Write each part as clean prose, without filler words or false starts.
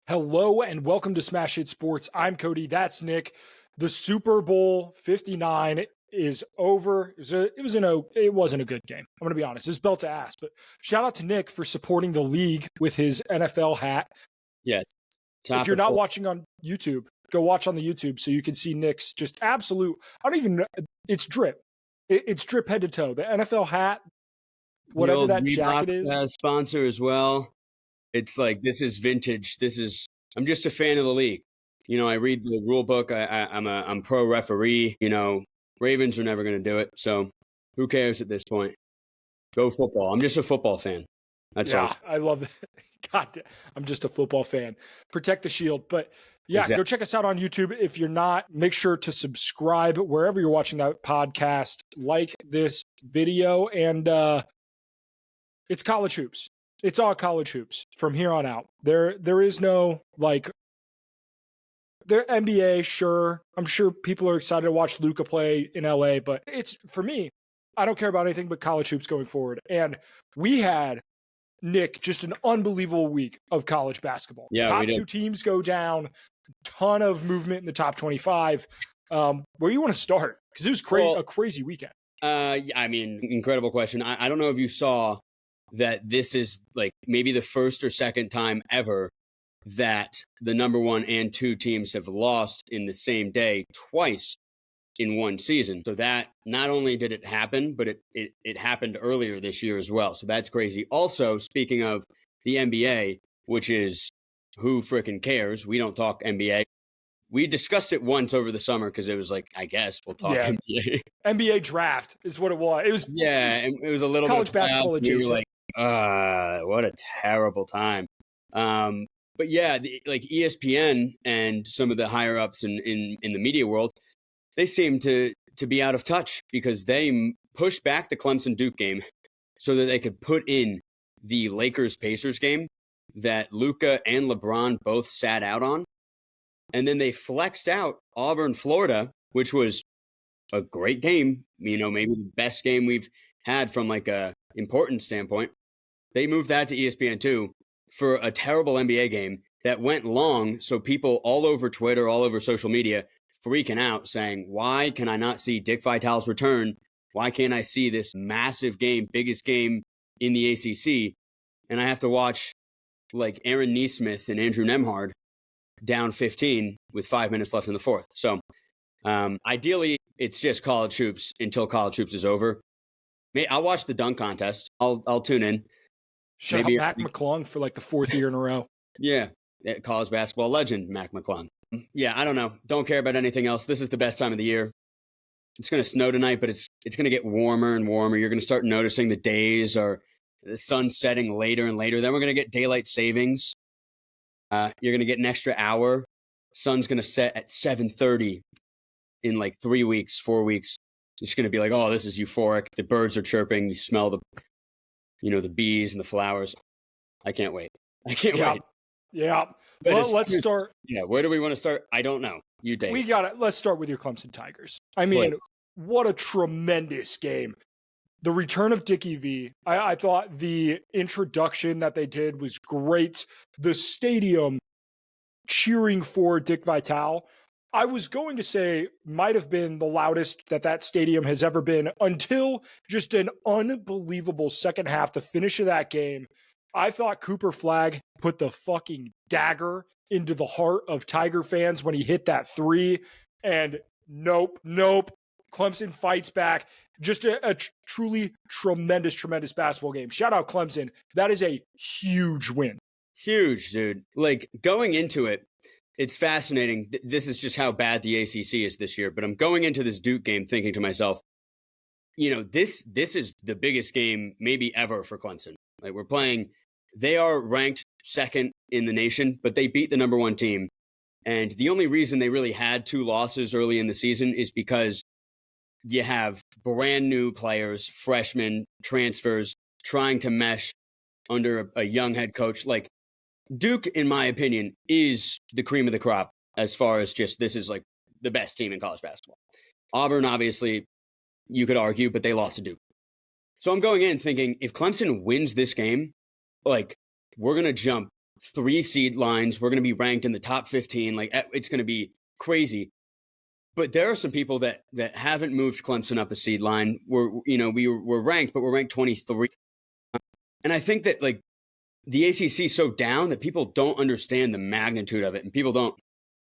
Hello and welcome to Smash Hit Sports. I'm Cody. That's Nick. The Super Bowl 59 is over. It wasn't a good game. I'm going to be honest. It's belt to ass. But shout out to Nick for supporting the league with his NFL hat. Yes. If you're not watching on YouTube, go watch on the YouTube so you can see Nick's just absolute. I don't even know. It's drip. It's drip head to toe. The NFL hat, whatever that jacket is. Sponsor as well. It's like, this is vintage. I'm just a fan of the league. You know, I read the rule book. I'm pro referee. You know, Ravens are never going to do it. So who cares at this point? Go football. I'm just a football fan. That's all. I love it. God, I'm just a football fan. Protect the shield. But yeah, Go check us out on YouTube. If you're not, make sure to subscribe wherever you're watching that podcast. Like this video. And it's college hoops. It's all college hoops from here on out. There is no like the NBA. Sure, I'm sure people are excited to watch Luka play in LA, but it's for me. I don't care about anything but college hoops going forward. And we had Nick just an unbelievable week of college basketball. Yeah, top two teams go down. Ton of movement in the top 25. Where do you want to start? Because it was a crazy weekend. I mean, incredible question. I don't know if you saw that this is like maybe the first or second time ever that the number 1 and 2 teams have lost in the same day twice in one season. So that not only did it happen, but it happened earlier this year as well. So that's crazy. Also, speaking of the NBA, which is who frickin' cares? We don't talk NBA. We discussed it once over the summer because it was like, I guess we'll talk NBA. NBA draft is what it was. It was a little college basketball adjacent. What a terrible time. But yeah, like ESPN and some of the higher ups in the media world, they seem to be out of touch because they pushed back the Clemson Duke game so that they could put in the Lakers Pacers game that Luka and LeBron both sat out on. And then they flexed out Auburn, Florida, which was a great game. You know, maybe the best game we've had from like a important standpoint. They moved that to ESPN2 for a terrible NBA game that went long. So people all over Twitter, all over social media, freaking out saying, why can I not see Dick Vitale's return? Why can't I see this massive game, biggest game in the ACC? And I have to watch like Aaron Neesmith and Andrew Nemhard down 15 with 5 minutes left in the fourth. So ideally, it's just college hoops until college hoops is over. I'll watch the dunk contest. I'll tune in. Shout out Mac McClung for like the 4th year in a row. Yeah, college basketball legend, Mac McClung. Yeah, I don't know. Don't care about anything else. This is the best time of the year. It's going to snow tonight, but it's going to get warmer and warmer. You're going to start noticing the days are the sun setting later and later. Then we're going to get daylight savings. You're going to get an extra hour. Sun's going to set at 7:30 in like 3 weeks, 4 weeks. It's going to be like, oh, this is euphoric. The birds are chirping. You smell the bees and the flowers. I can't wait. Wait. Yeah. Well, let's start. Yeah. Where do we want to start? I don't know. You take it. Let's start with your Clemson Tigers. I mean, What a tremendous game. The return of Dickie V. I thought the introduction that they did was great. The stadium cheering for Dick Vitale. I was going to say might have been the loudest that stadium has ever been until just an unbelievable second half, the finish of that game. I thought Cooper Flagg put the fucking dagger into the heart of Tiger fans when he hit that 3. And nope. Clemson fights back. Just a truly tremendous basketball game. Shout out Clemson. That is a huge win. Huge, dude. Like going into it, it's fascinating. This is just how bad the ACC is this year. But I'm going into this Duke game thinking to myself, you know, this is the biggest game maybe ever for Clemson. Like they are ranked 2nd in the nation, but they beat the number 1 team. And the only reason they really had 2 losses early in the season is because you have brand new players, freshmen, transfers, trying to mesh under a young head coach. Like Duke, in my opinion, is the cream of the crop as far as just this is like the best team in college basketball. Auburn, obviously, you could argue, but they lost to Duke. So I'm going in thinking if Clemson wins this game, like we're going to jump 3 seed lines. We're going to be ranked in the top 15. Like, it's going to be crazy. But there are some people that haven't moved Clemson up a seed line. We're ranked, but we're ranked 23. And I think that, like, the ACC is so down that people don't understand the magnitude of it. And people don't,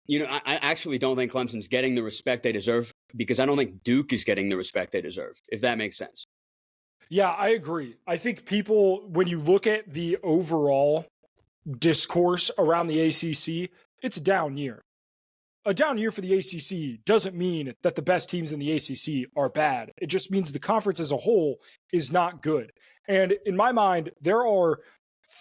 I actually don't think Clemson's getting the respect they deserve, because I don't think Duke is getting the respect they deserve, if that makes sense. Yeah, I agree. I think people, when you look at the overall discourse around the ACC, it's a down year. A down year for the ACC doesn't mean that the best teams in the ACC are bad. It just means the conference as a whole is not good. And in my mind, there are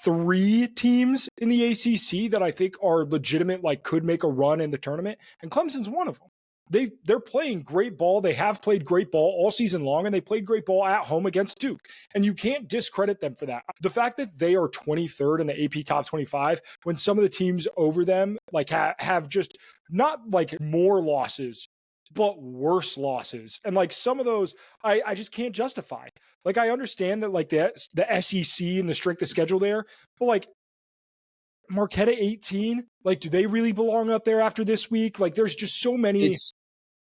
3 teams in the ACC that I think are legitimate, like could make a run in the tournament, and Clemson's one of them. They're playing great ball. They have played great ball all season long, and they played great ball at home against Duke. And you can't discredit them for that. The fact that they are 23rd in the AP Top 25 when some of the teams over them like have just not like more losses, but worse losses. And like some of those, I just can't justify. Like I understand that like the SEC and the strength of schedule there, but like Marquette at 18, like do they really belong up there after this week? Like there's just so many.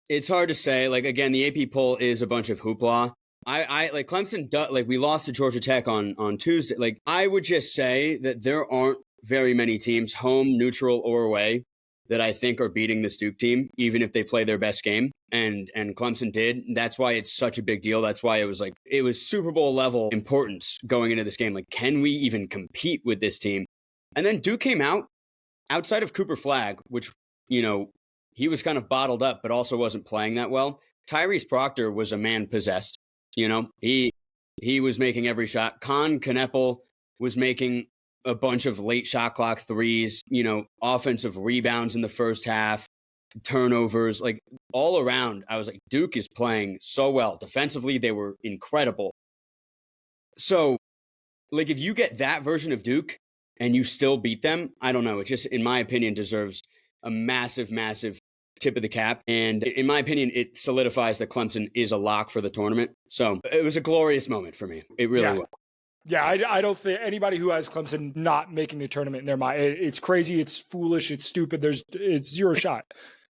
It's hard to say. Like, again, the AP poll is a bunch of hoopla. I like Clemson, like we lost to Georgia Tech on Tuesday. Like, I would just say that there aren't very many teams, home, neutral, or away, that I think are beating this Duke team, even if they play their best game. And Clemson did. That's why it's such a big deal. That's why it was Super Bowl level importance going into this game. Like, can we even compete with this team? And then Duke came out outside of Cooper Flagg, which, he was kind of bottled up, but also wasn't playing that well. Tyrese Proctor was a man possessed. He was making every shot. Con Kneppel was making a bunch of late shot clock threes, offensive rebounds in the first half, turnovers, like all around. I was like, Duke is playing so well. Defensively, they were incredible. So, like, if you get that version of Duke and you still beat them, I don't know. It just, in my opinion, deserves a massive, massive tip of the cap. And in my opinion, it solidifies that Clemson is a lock for the tournament. So it was a glorious moment for me. It really was. Yeah, I don't think anybody who has Clemson not making the tournament in their mind, it's crazy, it's foolish, it's stupid. It's zero shot.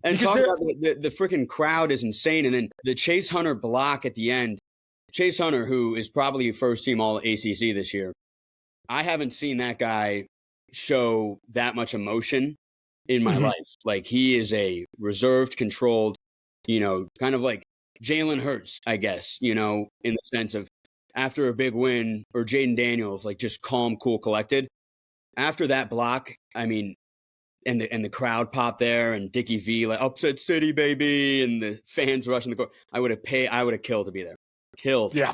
And talk about the freaking crowd is insane. And then the Chase Hunter block at the end. Chase Hunter, who is probably first team all ACC this year. I haven't seen that guy show that much emotion in my life. Like, he is a reserved, controlled, kind of like Jalen Hurts, I guess, in the sense of after a big win, or Jaden Daniels, like just calm, cool, collected. After that block, I mean, and the crowd pop there, and Dickie V, like, upset city, baby, and the fans rushing the court. I would have killed to be there. Killed. Yeah.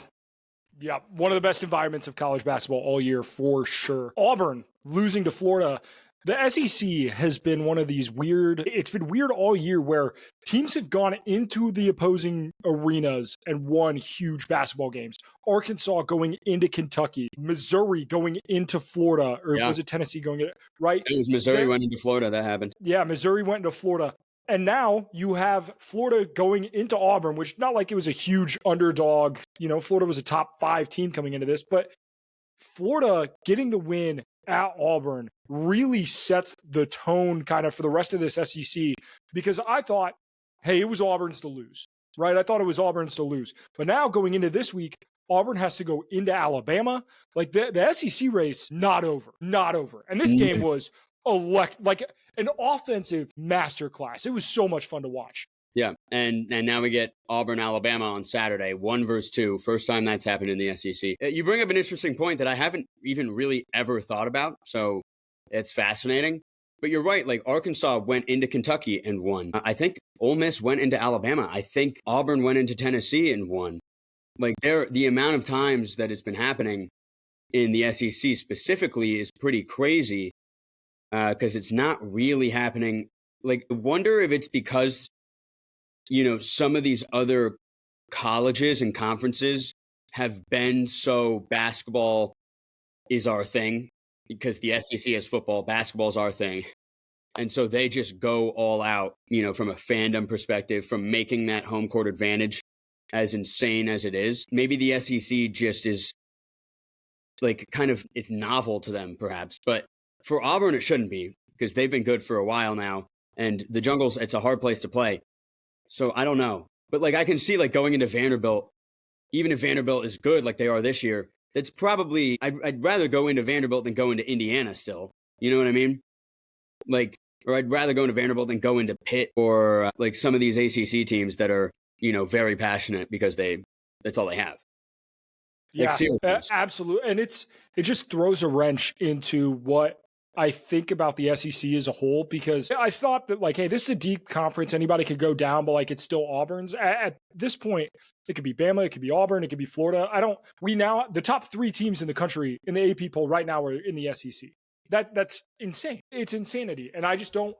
Yeah. One of the best environments of college basketball all year for sure. Auburn losing to Florida. The SEC has been one of these it's been weird all year where teams have gone into the opposing arenas and won huge basketball games. Arkansas going into Kentucky, Missouri going into Florida, or was it Tennessee going into, right? It was Missouri went into Florida. That happened. Yeah, Missouri went into Florida. And now you have Florida going into Auburn, which not like it was a huge underdog. Florida was a top 5 team coming into this, but Florida getting the win at Auburn really sets the tone kind of for the rest of this SEC, because I thought, hey, it was Auburn's to lose, right? I thought it was Auburn's to lose. But now going into this week, Auburn has to go into Alabama. Like the SEC race, not over. And this game was like an offensive masterclass. It was so much fun to watch. Yeah, and now we get Auburn, Alabama on Saturday, 1 versus 2. First time that's happened in the SEC. You bring up an interesting point that I haven't even really ever thought about, so it's fascinating. But you're right, like Arkansas went into Kentucky and won. I think Ole Miss went into Alabama. I think Auburn went into Tennessee and won. Like, the amount of times that it's been happening in the SEC specifically is pretty crazy, because it's not really happening. Like, I wonder if it's because some of these other colleges and conferences have been so basketball is our thing, because the SEC has football, basketball is our thing. And so they just go all out, from a fandom perspective, from making that home court advantage as insane as it is. Maybe the SEC just is like kind of, it's novel to them perhaps, but For Auburn, it shouldn't be because they've been good for a while now. And the Jungle's, it's a hard place to play. So I don't know. But like I can see like going into Vanderbilt, even if Vanderbilt is good like they are this year, that's probably, I'd rather go into Vanderbilt than go into Indiana still. You know what I mean? Like, or I'd rather go into Vanderbilt than go into Pitt or like some of these ACC teams that are, very passionate because that's all they have. Like Yeah, Syracuse. absolutely. And it just throws a wrench into what I think about the SEC as a whole, because I thought that like, hey, this is a deep conference. Anybody could go down, but like it's still Auburn's. At this point, it could be Bama, it could be Auburn, it could be Florida. The top 3 teams in the country in the AP poll right now are in the SEC. That's insane. It's insanity. And I don't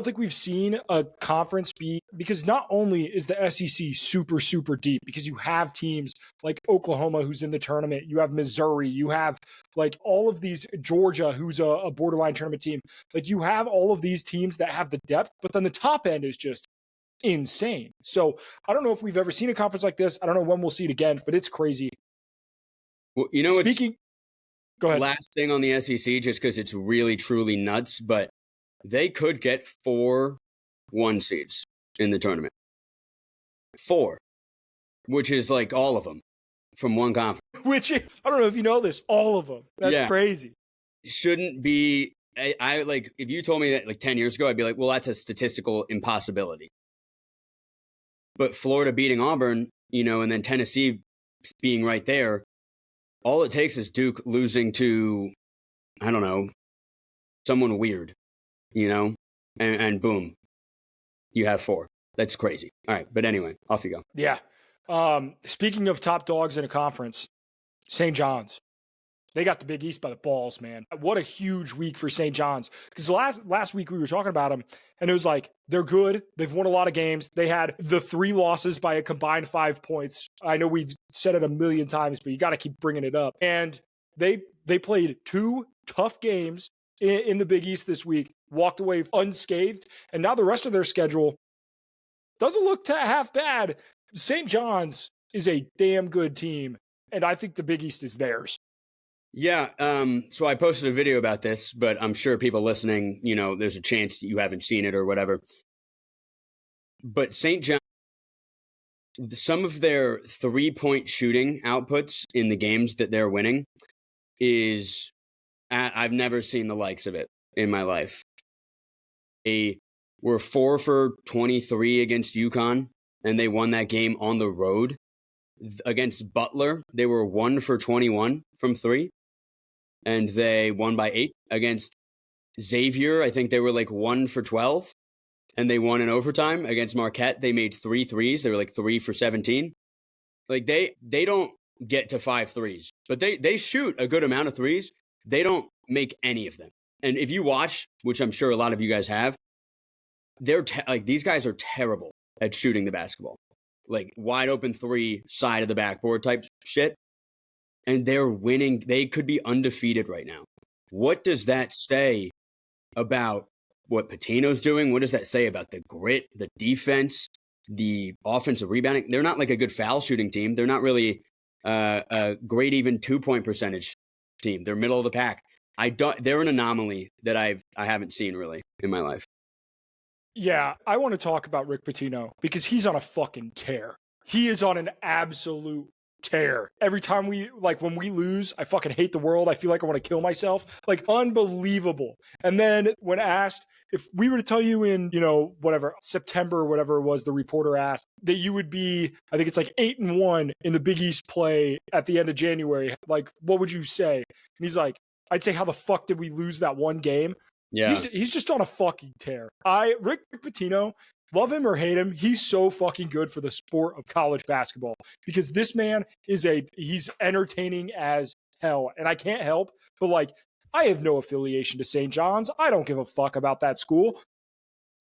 think we've seen a conference because not only is the SEC super, super deep, because you have teams like Oklahoma, who's in the tournament, you have Missouri, you have like all of these, Georgia, who's a borderline tournament team. Like you have all of these teams that have the depth, but then the top end is just insane. So I don't know if we've ever seen a conference like this. I don't know when we'll see it again, but it's crazy. Well, Go ahead. Last thing on the SEC, just because it's really, truly nuts, but they could get 4 1 seeds in the tournament. 4, which is like all of them from one conference. Which, I don't know if you know this, all of them. That's crazy. Shouldn't be. I like, if you told me that like 10 years ago, I'd be like, well, that's a statistical impossibility. But Florida beating Auburn, and then Tennessee being right there, all it takes is Duke losing to, I don't know, someone weird, and boom, you have 4. That's crazy. All right. But anyway, off you go. Yeah. Speaking of top dogs in a conference, St. John's. They got the Big East by the balls, man. What a huge week for St. John's. Because last week we were talking about them, and it was like, they're good. They've won a lot of games. They had the 3 losses by a combined 5 points. I know we've said it a million times, but you got to keep bringing it up. And they played 2 tough games in the Big East this week, walked away unscathed, and now the rest of their schedule doesn't look half bad. St. John's is a damn good team, and I think the Big East is theirs. Yeah. So I posted a video about this, but I'm sure people listening, there's a chance you haven't seen it or whatever. But St. John, some of their 3-point shooting outputs in the games that they're winning I've never seen the likes of it in my life. They were 4 for 23 against UConn, and they won that game on the road. Against Butler, they were 1 for 21 from 3. And they won by 8 against Xavier. I think they were like 1 for 12, and they won in overtime. Against Marquette, they made 3 threes. They were like 3 for 17. Like they don't get to 5 threes, but they shoot a good amount of threes. They don't make any of them. And if you watch, which I'm sure a lot of you guys have, these guys are terrible at shooting the basketball. Like wide open 3, side of the backboard type shit. And they're winning. They could be undefeated right now. What does that say about what Pitino's doing? What does that say about the grit, the defense, the offensive rebounding? They're not like a good foul shooting team. They're not really a great even 2-point percentage team. They're middle of the pack. They're an anomaly that I haven't seen really in my life. Yeah, I want to talk about Rick Pitino because he's on a fucking tear. He is on an absolute tear. Every time when we lose, I fucking hate the world. I feel like I want to kill myself. Like, unbelievable. And then when asked, if we were to tell you in, September or whatever it was, the reporter asked that you would be, I think it's like 8-1 in the Big East play at the end of January, like, what would you say? And he's like, I'd say, how the fuck did we lose that one game? Yeah. He's just on a fucking tear. Rick Pitino, love him or hate him, he's so fucking good for the sport of college basketball because this man he's entertaining as hell. And I can't help but I have no affiliation to St. John's. I don't give a fuck about that school,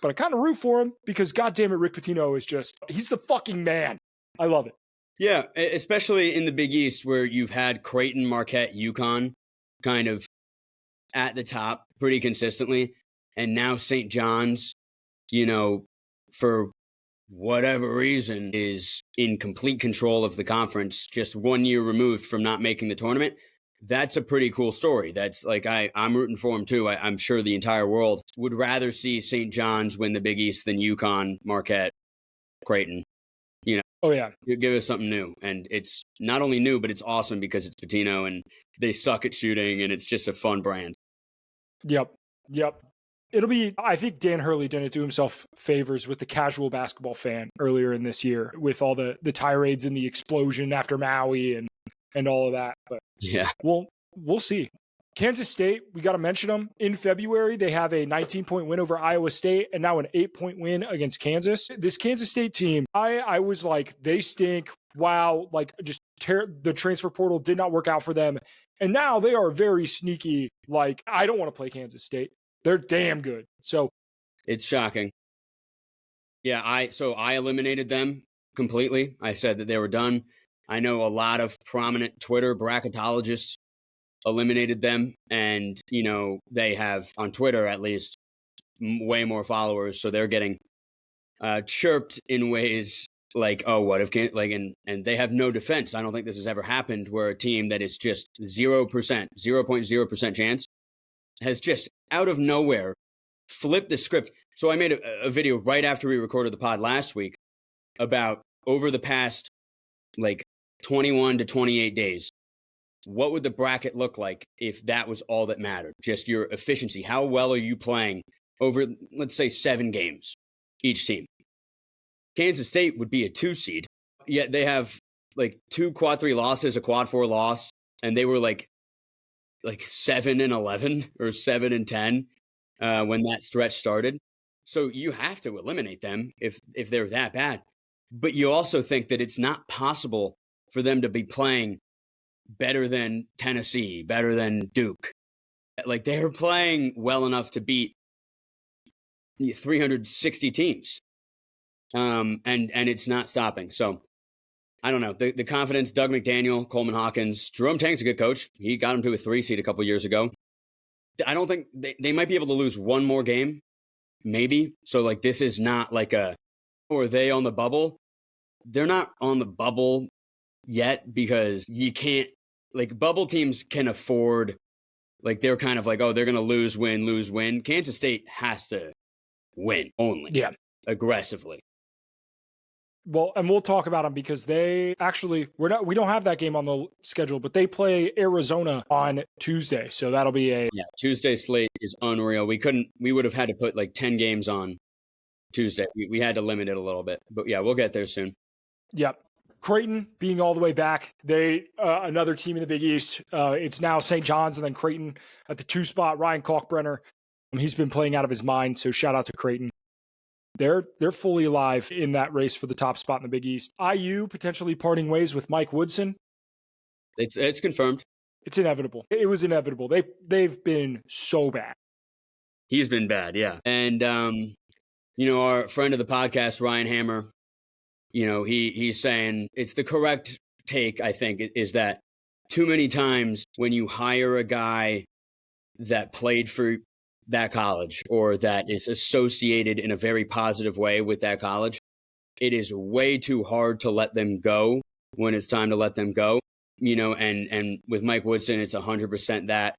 but I kind of root for him because goddamn it, Rick Pitino he's the fucking man. I love it. Yeah, especially in the Big East where you've had Creighton, Marquette, UConn kind of at the top pretty consistently. And now St. John's, for whatever reason, is in complete control of the conference, just 1 year removed from not making the tournament. That's a pretty cool story. That's like I'm rooting for him too. I'm sure the entire world would rather see St. John's win the Big East than UConn, Marquette, Creighton. You know, Oh yeah, you give us something new, and it's not only new, but it's awesome because it's Patino and they suck at shooting, and it's just a fun brand. yep, yep. It'll be, I think Dan Hurley didn't do himself favors with the casual basketball fan earlier in this year with all the tirades and the explosion after Maui and all of that. But Yeah, we'll see. Kansas State, we got to mention them. In February, they have a 19-point win over Iowa State and now an 8-point win against Kansas. This Kansas State team, I was like, they stink. Wow, like just the transfer portal did not work out for them. And now they are very sneaky. Like, I don't want to play Kansas State. They're damn good. So it's shocking. Yeah, I eliminated them completely. I said that they were done. I know a lot of prominent Twitter bracketologists eliminated them, and they have on Twitter at least way more followers, so they're getting chirped in ways like, oh, what if and they have no defense. I don't think this has ever happened where a team that is just 0%, 0.0% chance has just out of nowhere flipped the script. So I made a video right after we recorded the pod last week about over the past like 21 to 28 days, what would the bracket look like if that was all that mattered? Just your efficiency. How well are you playing over, let's say, 7 games, each team? Kansas State would be a 2 seed, yet they have like 2 quad 3 losses, a quad 4 loss, and they were like 7-11 or 7-10 when that stretch started. So you have to eliminate them if they're that bad. But you also think that it's not possible for them to be playing better than Tennessee, better than Duke. Like, they're playing well enough to beat 360 teams. And it's not stopping. So I don't know. The confidence, Doug McDaniel, Coleman Hawkins, Jerome Tang's a good coach. He got him to a 3 seed a couple years ago. I don't think they might be able to lose one more game, maybe. So like, this is not like or are they on the bubble? They're not on the bubble yet because you can't, like, bubble teams can afford, like, they're kind of like, oh, they're going to lose, win. Kansas State has to win only. yeah. Aggressively. Well, and we'll talk about them because they actually we don't have that game on the schedule, but they play Arizona on Tuesday. So that'll be Tuesday slate is unreal. We would have had to put like 10 games on Tuesday. We had to limit it a little bit. But yeah, we'll get there soon. Yep. Creighton being all the way back. They another team in the Big East. It's now St. John's and then Creighton at the 2 spot. Ryan Kalkbrenner. He's been playing out of his mind. So shout out to Creighton. They're fully alive in that race for the top spot in the Big East. IU potentially parting ways with Mike Woodson. It's confirmed. It's inevitable. It was inevitable. They've been so bad. He's been bad, yeah. And our friend of the podcast, Ryan Hammer, he's saying it's the correct take, I think, is that too many times when you hire a guy that played for that college or that is associated in a very positive way with that college, it is way too hard to let them go when it's time to let them go. And with Mike Woodson, it's 100% that.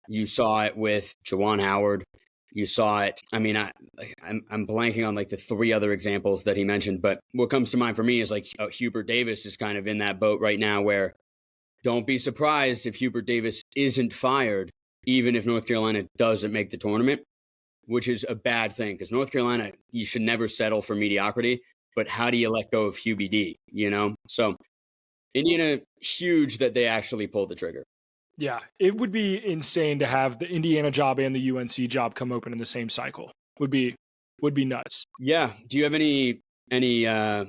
You saw it with Juwan Howard. You saw it. I mean, I'm blanking on like the 3 other examples that he mentioned, but what comes to mind for me is like Hubert Davis is kind of in that boat right now where don't be surprised if Hubert Davis isn't fired, even if North Carolina doesn't make the tournament, which is a bad thing because North Carolina, you should never settle for mediocrity, but how do you let go of Hubie D, So Indiana, huge that they actually pulled the trigger. Yeah, it would be insane to have the Indiana job and the UNC job come open in the same cycle. Would be nuts. Yeah. Do you have any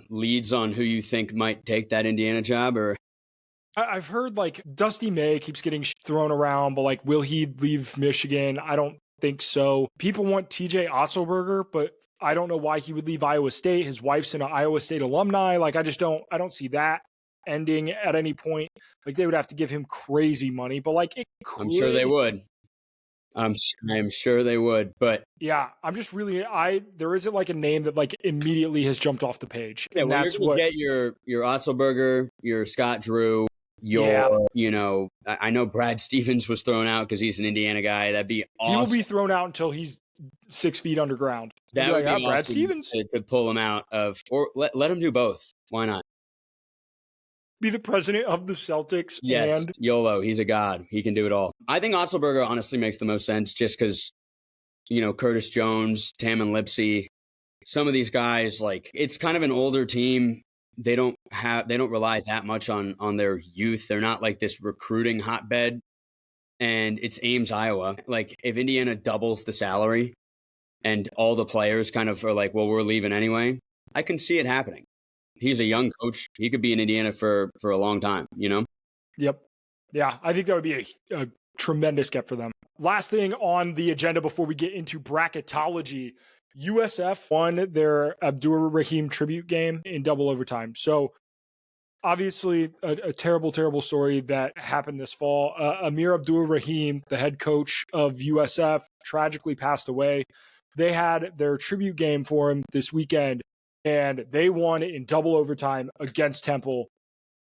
leads on who you think might take that Indiana job? Or I've heard like Dusty May keeps getting thrown around, but like, will he leave Michigan? I don't think so. People want TJ Otzelberger, but I don't know why he would leave Iowa State. His wife's an Iowa State alumni. Like, I don't see that ending at any point. Like, they would have to give him crazy money, but like, I'm sure they would. I'm sure they would, but yeah, I'm just really there isn't like a name that like immediately has jumped off the page. Yeah, and well, that's you're gonna get your Otzelberger, your Scott Drew, Yeah. I know Brad Stevens was thrown out because he's an Indiana guy. That'd be awesome. He will be thrown out until he's 6 feet underground. That would be awesome Brad Stevens. to pull him out of, or let him do both. Why not? Be the president of the Celtics. Yes, and YOLO. He's a god. He can do it all. I think Otzelberger honestly makes the most sense just because, Curtis Jones, Tammin Lipsey, some of these guys, like, it's kind of an older team. They don't rely that much on their youth. They're not like this recruiting hotbed. And it's Ames, Iowa. Like, if Indiana doubles the salary and all the players kind of are like, well, we're leaving anyway, I can see it happening. He's a young coach. He could be in Indiana for a long time, Yep. Yeah, I think that would be a tremendous get for them. Last thing on the agenda before we get into bracketology, USF won their Abdur Rahim tribute game in double overtime. So obviously a terrible, terrible story that happened this fall. Amir Abdur Rahim, the head coach of USF, tragically passed away. They had their tribute game for him this weekend, and they won in double overtime against Temple.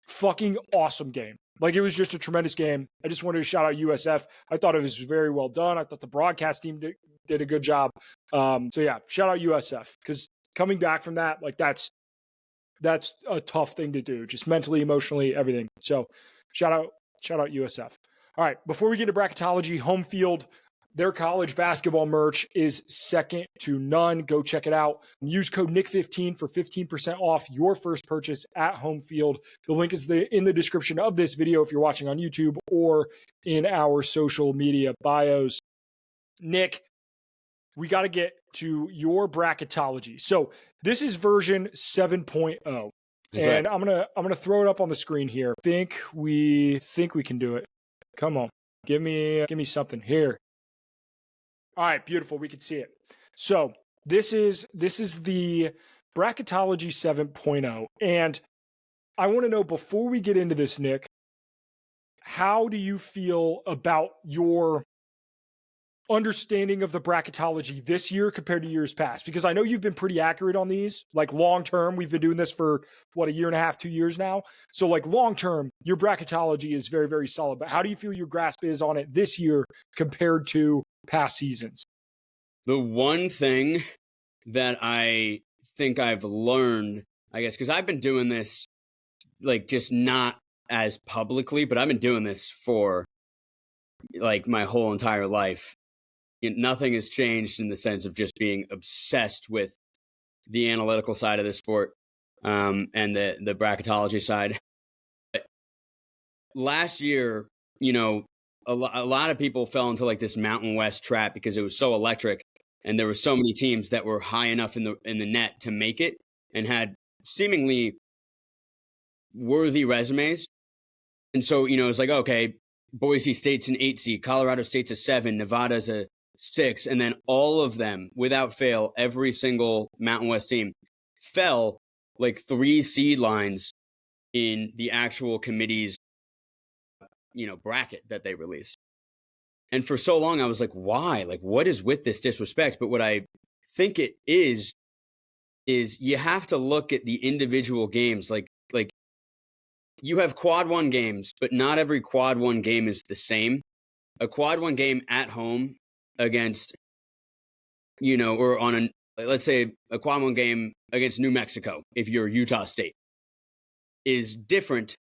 Fucking awesome game. Like, it was just a tremendous game. I just wanted to shout out USF. I thought it was very well done. I thought the broadcast team did a good job. So yeah, shout out USF, because coming back from that, like, that's a tough thing to do, just mentally, emotionally, everything. So shout out USF. All right, before we get into bracketology, Home Field, their college basketball merch is second to none. Go check it out. Use code Nick15 for 15% off your first purchase at Home Field. The link is in the description of this video if you're watching on YouTube, or in our social media bios. Nick, we got to get to your bracketology. So this is version 7.0. That's and right. I'm gonna throw it up on the screen here. Think we can do it. Come on, give me something here. All right, beautiful. We can see it. So this is the bracketology 7.0, and I want to know, before we get into this, Nick, how do you feel about your understanding of the bracketology this year compared to years past? Because I know you've been pretty accurate on these, like, long term. We've been doing this for a year and a half, 2 years now. So, like, long term, your bracketology is very, very solid. But how do you feel your grasp is on it this year compared to past seasons? The one thing that I think I've learned, I guess, because I've been doing this, like, just not as publicly, but I've been doing this for, like, my whole entire life. Nothing has changed in the sense of just being obsessed with the analytical side of the sport, and the bracketology side. But last year, a lot of people fell into, like, this Mountain West trap because it was so electric, and there were so many teams that were high enough in the net to make it and had seemingly worthy resumes. And so, it's like, okay, Boise State's an 8 seed, Colorado State's a 7, Nevada's a 6, and then all of them, without fail, every single Mountain West team fell like 3 seed lines in the actual committee's bracket that they released. And for so long I was like, why? Like, what is with this disrespect? But what I think it is you have to look at the individual games. Like you have quad 1 games, but not every quad 1 game is the same. A quad 1 game at home against, or on let's say a quad 1 game against New Mexico, if you're Utah State, is different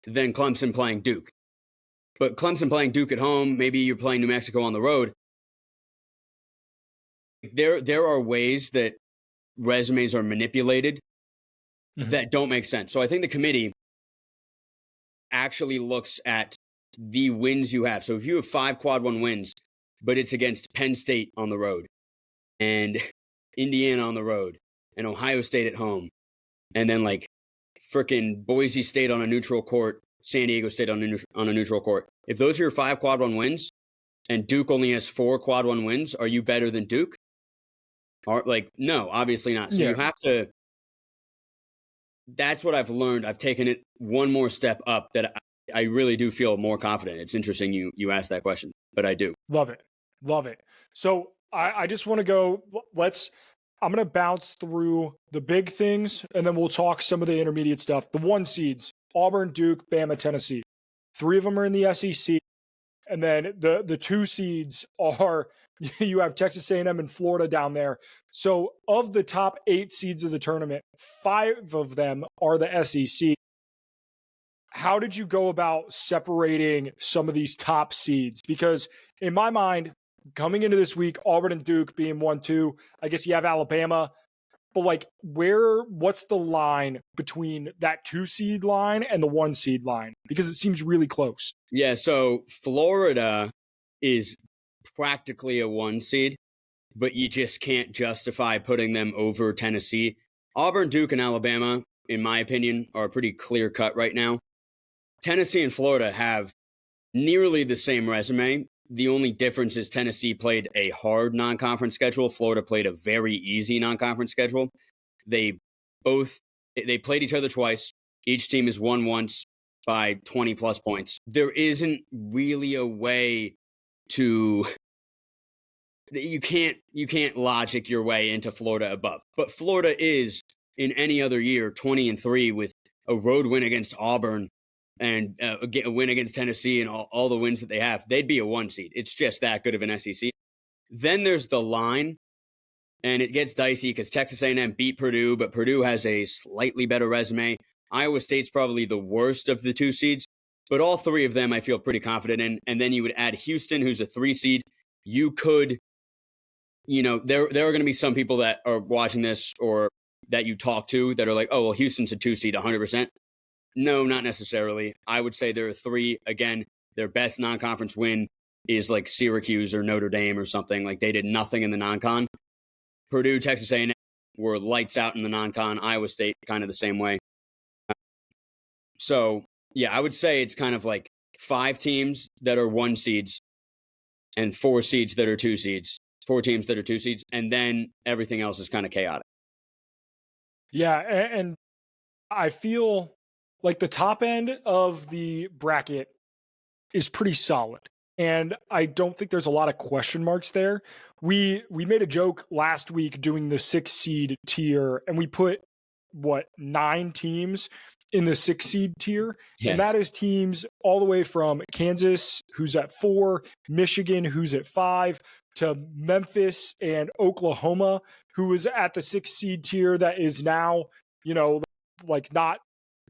than Clemson playing Duke. But Clemson playing Duke at home, maybe you're playing New Mexico on the road. There are ways that resumes are manipulated that don't make sense. So I think the committee actually looks at the wins you have. So if you have 5 quad 1 wins, but it's against Penn State on the road, and Indiana on the road, and Ohio State at home, and then, like, freaking Boise State on a neutral court, San Diego State on a neutral court. If those are your 5 quad 1 wins, and Duke only has 4 quad 1 wins, are you better than Duke? No, obviously not. So you have to. That's what I've learned. I've taken it one more step up, that I really do feel more confident. It's interesting you asked that question, but I do. Love it. So I just want to go. I'm going to bounce through the big things, and then we'll talk some of the intermediate stuff. The 1 seeds. Auburn, Duke, Bama, Tennessee. 3 of them are in the SEC. And then the 2 seeds are, you have Texas A&M and Florida down there. So of the top 8 seeds of the tournament, 5 of them are the SEC. How did you go about separating some of these top seeds? Because in my mind, coming into this week, Auburn and Duke being 1-2, I guess you have Alabama. But like, what's the line between that 2 seed line and the 1 seed line? Because it seems really close. Yeah, so Florida is practically a 1 seed, but you just can't justify putting them over Tennessee. Auburn, Duke, and Alabama, in my opinion, are pretty clear cut right now. Tennessee and Florida have nearly the same resume. The only difference is Tennessee played a hard non-conference schedule. Florida played a very easy non-conference schedule. They played each other twice. Each team has won once by 20 plus points. There isn't really a way to you can't logic your way into Florida above. But Florida is in any other year 20-3 with a road win against Auburn and a win against Tennessee and all the wins that they have. They'd be a 1 seed. It's just that good of an SEC. Then there's the line, and it gets dicey because Texas A&M beat Purdue, but Purdue has a slightly better resume. Iowa State's probably the worst of the 2 seeds, but all 3 of them I feel pretty confident in. And then you would add Houston, who's a 3 seed. You could, there are going to be some people that are watching this or that you talk to that are like, oh, well, Houston's a 2 seed 100%. No, not necessarily. I would say there are 3. Again, their best non-conference win is like Syracuse or Notre Dame or something. Like they did nothing in the non-con. Purdue, Texas A&M were lights out in the non-con. Iowa State kind of the same way. So, yeah, I would say it's kind of like 5 teams that are 1 seeds and 4 seeds that are 2 seeds. 4 teams that are 2 seeds, and then everything else is kind of chaotic. Yeah, and I feel like the top end of the bracket is pretty solid. And I don't think there's a lot of question marks there. We made a joke last week doing the 6 seed tier, and we put 9 teams in the 6 seed tier. Yes. And that is teams all the way from Kansas, who's at 4, Michigan, who's at 5, to Memphis and Oklahoma, who is at the 6 seed tier that is now, like not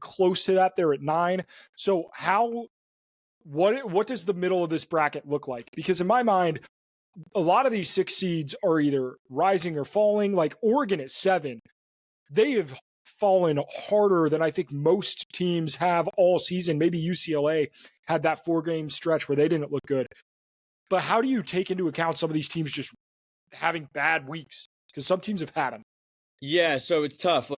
close to that. They're at 9. So what does the middle of this bracket look like? Because in my mind, a lot of these 6 seeds are either rising or falling. Like Oregon at 7, they have fallen harder than I think most teams have all season. Maybe UCLA had that 4-game stretch where they didn't look good. But how do you take into account some of these teams just having bad weeks? Because some teams have had them. Yeah, so it's tough.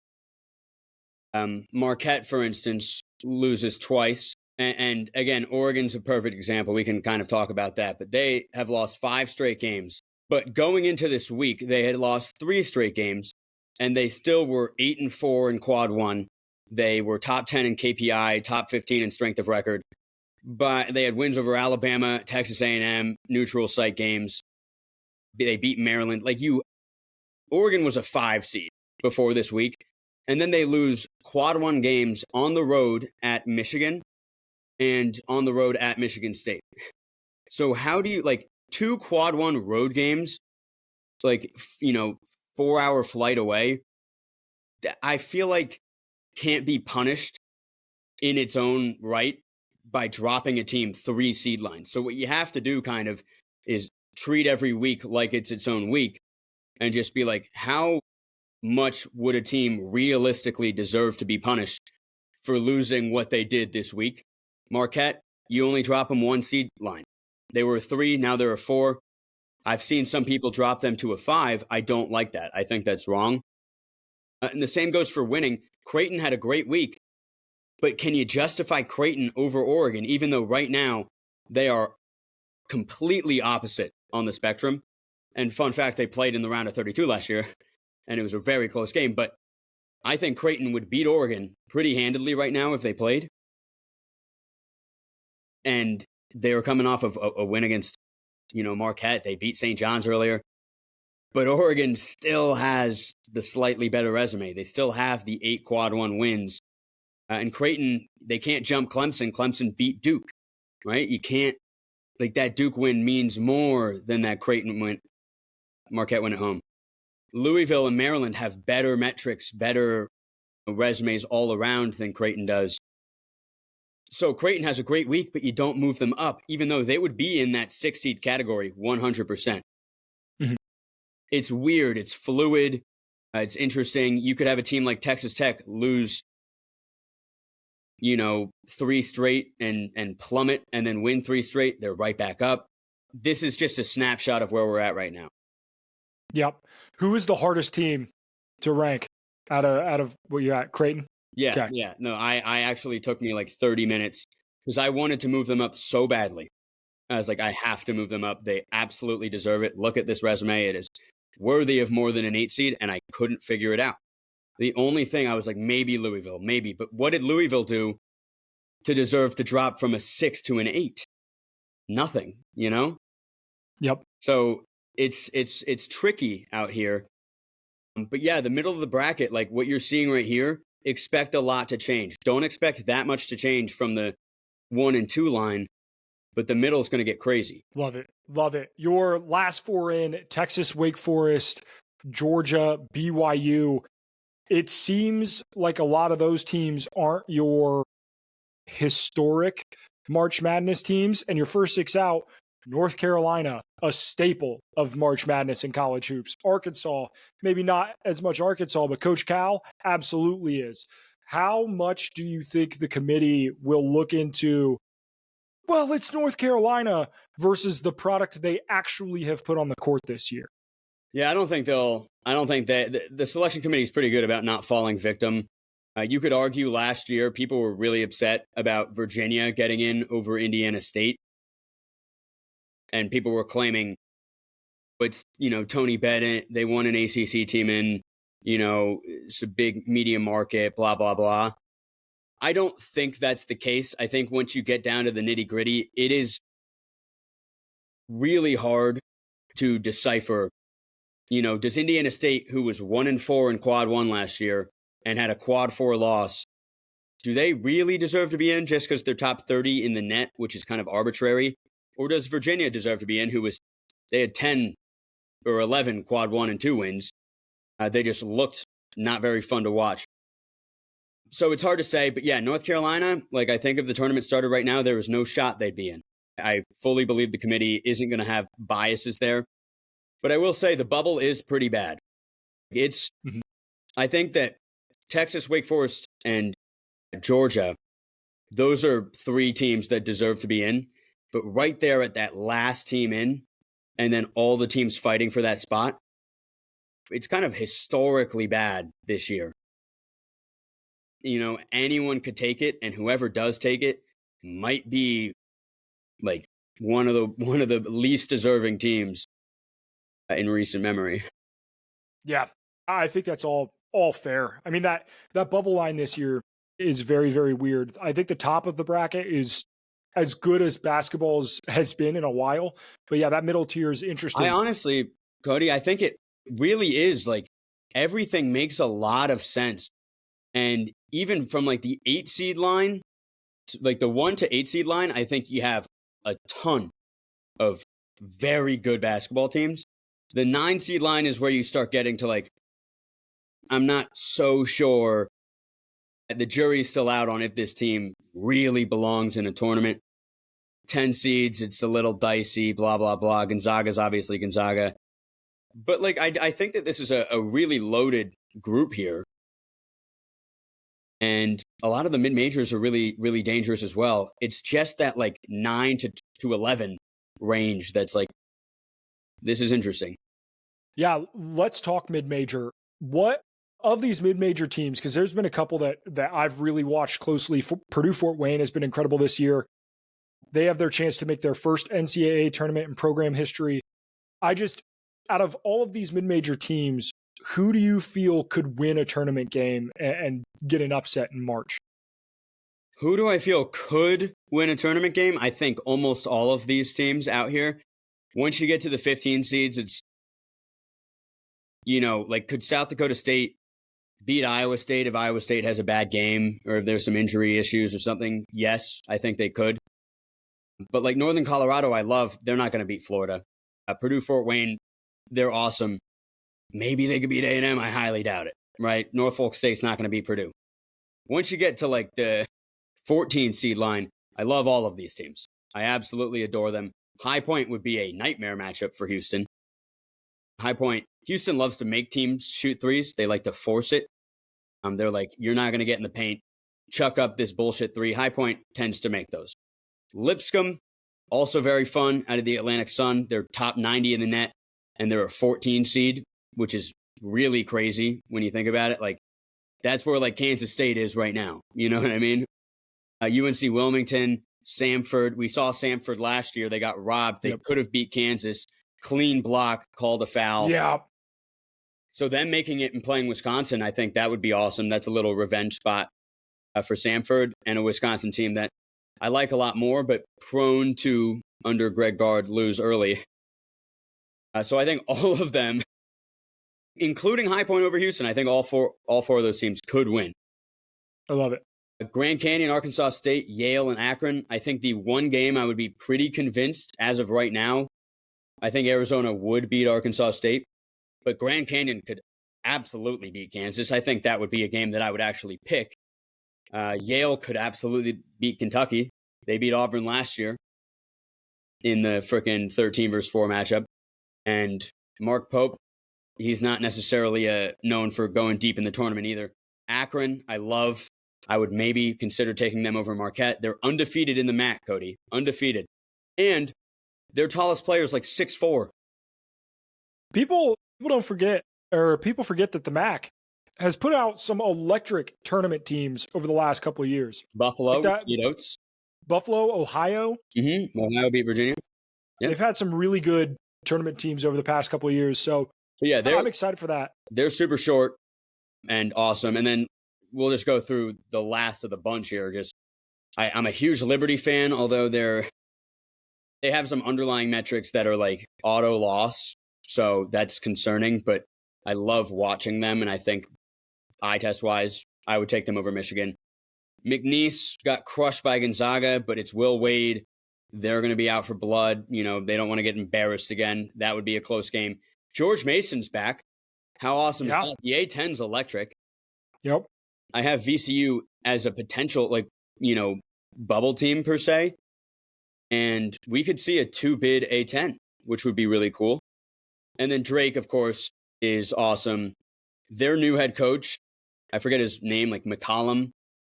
Marquette, for instance, loses twice. And again, Oregon's a perfect example. We can kind of talk about that. But they have lost 5 straight games. But going into this week, they had lost 3 straight games, and they still were 8-4 in quad 1. They were top 10 in KPI, top 15 in strength of record. But they had wins over Alabama, Texas A&M, neutral site games. They beat Maryland. Oregon was a 5 seed before this week. And then they lose quad 1 games on the road at Michigan and on the road at Michigan State. So how do you, 2 quad 1 road games, 4-hour flight away, I feel like can't be punished in its own right by dropping a team 3 seed lines. So what you have to do kind of is treat every week like it's its own week and just be like, how much would a team realistically deserve to be punished for losing what they did this week? Marquette, you only drop them 1 seed line. They were a 3, now they're a 4. I've seen some people drop them to a 5. I don't like that. I think that's wrong. And the same goes for winning. Creighton had a great week, but can you justify Creighton over Oregon, even though right now they are completely opposite on the spectrum? And fun fact, they played in the round of 32 last year, and it was a very close game. But I think Creighton would beat Oregon pretty handedly right now if they played. And they were coming off of a win against, Marquette. They beat St. John's earlier. But Oregon still has the slightly better resume. They still have the 8 quad 1 wins. And Creighton, they can't jump Clemson. Clemson beat Duke, right? You can't, like, that Duke win means more than that Creighton win, Marquette win at home. Louisville and Maryland have better metrics, better resumes all around than Creighton does. So Creighton has a great week, but you don't move them up, even though they would be in that 6 seed category 100%. Mhm. It's weird. It's fluid. It's interesting. You could have a team like Texas Tech lose, 3 straight and plummet, and then win 3 straight. They're right back up. This is just a snapshot of where we're at right now. Yep. Who is the hardest team to rank out of what you're at? Creighton? Yeah, Okay. yeah. No, I actually took me like 30 minutes because I wanted to move them up so badly. I was like, I have to move them up. They absolutely deserve it. Look at this resume. It is worthy of more than an 8 seed, and I couldn't figure it out. The only thing I was like, maybe Louisville, maybe. But what did Louisville do to deserve to drop from a 6 to an 8? Nothing, Yep. So it's tricky out here. But yeah, the middle of the bracket, like what you're seeing right here, expect a lot to change. Don't expect that much to change from the 1 and 2 line, but the middle is going to get crazy. Love it. Love it. Your last 4 in: Texas, Wake Forest, Georgia, BYU. It seems like a lot of those teams aren't your historic March Madness teams. And your first 6 out: North Carolina, a staple of March Madness in college hoops. Arkansas, maybe not as much Arkansas, but Coach Cal absolutely is. How much do you think the committee will look into, well, it's North Carolina versus the product they actually have put on the court this year? Yeah, I don't think that the selection committee is pretty good about not falling victim. You could argue last year people were really upset about Virginia getting in over Indiana State. And people were claiming it's, Tony Bennett, they won an ACC team in, it's a big media market, blah, blah, blah. I don't think that's the case. I think once you get down to the nitty gritty, it is really hard to decipher. Does Indiana State, who was 1-4 in quad 1 last year and had a quad 4 loss, do they really deserve to be in just because they're top 30 in the net, which is kind of arbitrary? Or does Virginia deserve to be in, they had 10 or 11 quad 1 and 2 wins. They just looked not very fun to watch. So it's hard to say, but yeah, North Carolina, like I think if the tournament started right now, there was no shot they'd be in. I fully believe the committee isn't going to have biases there. But I will say the bubble is pretty bad. I think that Texas, Wake Forest, and Georgia, those are 3 teams that deserve to be in. But right there at that last team in, and then all the teams fighting for that spot, it's kind of historically bad this year. Anyone could take it, and whoever does take it might be like one of the least deserving teams in recent memory. Yeah, I think that's all fair. I mean, that bubble line this year is very, very weird. I think the top of the bracket is as good as basketball has been in a while. But yeah, that middle tier is interesting. I honestly, Cody, I think it really is like everything makes a lot of sense. And even from like the 8 seed line, like the 1 to 8 seed line, I think you have a ton of very good basketball teams. The 9 seed line is where you start getting to like, I'm not so sure. The jury's still out on if this team really belongs in a tournament. 10 seeds, it's a little dicey, blah, blah, blah. Gonzaga's obviously Gonzaga. But like, I think that this is a really loaded group here. And a lot of the mid-majors are really, really dangerous as well. It's just that like 9 to 11 range that's like, this is interesting. Yeah, let's talk mid-major. What of these mid-major teams, because there's been a couple that I've really watched closely. Purdue Fort Wayne has been incredible this year. They have their chance to make their first NCAA tournament in program history. Out of all of these mid-major teams, who do you feel could win a tournament game and get an upset in March? Who do I feel could win a tournament game? I think almost all of these teams out here. Once you get to the 15 seeds, it's, like could South Dakota State beat Iowa State if Iowa State has a bad game or if there's some injury issues or something. Yes, I think they could. But like Northern Colorado, I love. They're not going to beat Florida. Purdue, Fort Wayne, they're awesome. Maybe they could beat A&M. I highly doubt it. Right? Norfolk State's not going to beat Purdue. Once you get to like the 14 seed line, I love all of these teams. I absolutely adore them. High Point would be a nightmare matchup for Houston. High Point, Houston loves to make teams shoot threes. They like to force it. They're like, you're not going to get in the paint. Chuck up this bullshit three. High Point tends to make those. Lipscomb, also very fun out of the Atlantic Sun. They're top 90 in the net, and they're a 14 seed, which is really crazy when you think about it. Like, that's where like Kansas State is right now. You know what I mean? UNC Wilmington, Samford. We saw Samford last year. They got robbed. They could have beat Kansas. Clean block, called a foul. Yeah. So them making it and playing Wisconsin, I think that would be awesome. That's a little revenge spot for Samford and a Wisconsin team that I like a lot more, but prone to, under Greg Gard, lose early. So I think all of them, including High Point over Houston, I think all four of those teams could win. I love it. Grand Canyon, Arkansas State, Yale, and Akron. I think the one game I would be pretty convinced as of right now, I think Arizona would beat Arkansas State, but Grand Canyon could absolutely beat Kansas. I think that would be a game that I would actually pick. Yale could absolutely beat Kentucky. They beat Auburn last year in the frickin' 13 versus 4 matchup. And Mark Pope, he's not necessarily known for going deep in the tournament either. Akron, I love. I would maybe consider taking them over Marquette. They're undefeated in the MAC, Cody. Undefeated. And their tallest player is like 6'4". People don't forget, or people forget that the MAC has put out some electric tournament teams over the last couple of years. Buffalo, like beat Oats. Buffalo, Ohio. Ohio beat Virginia. Yep. They've had some really good tournament teams over the past couple of years. So yeah, I'm excited for that. They're super short and awesome. And then we'll just go through the last of the bunch here. I'm a huge Liberty fan, although they have some underlying metrics that are like auto loss. So that's concerning, but I love watching them. And I think eye test wise, I would take them over Michigan. McNeese got crushed by Gonzaga, but it's Will Wade. They're going to be out for blood. You know, they don't want to get embarrassed again. That would be a close game. George Mason's back. How awesome is that? The A10's electric. Yep. I have VCU as a potential, bubble team per se. And we could see a 2-bid A10, which would be really cool. And then Drake, of course, is awesome. Their new head coach, I forget his name, like McCollum.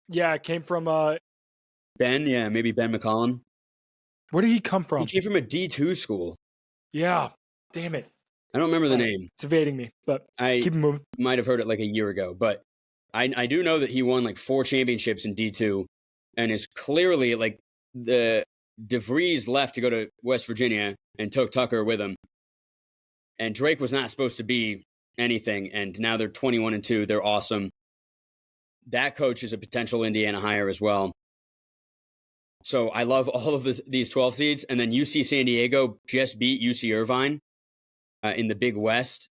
Yeah, it came from Ben. Yeah, maybe Ben McCollum. Where did he come from? He came from a D2 school. Yeah. Damn it. I don't remember the name. It's evading me, but I keep moving. Might have heard it like a year ago, but I do know that he won like 4 championships in D2 and is clearly like the DeVries left to go to West Virginia and took Tucker with him. And Drake was not supposed to be anything, and now they're 21-2. They're awesome. That coach is a potential Indiana hire as well. So I love all of these 12 seeds. And then UC San Diego just beat UC Irvine in the Big West.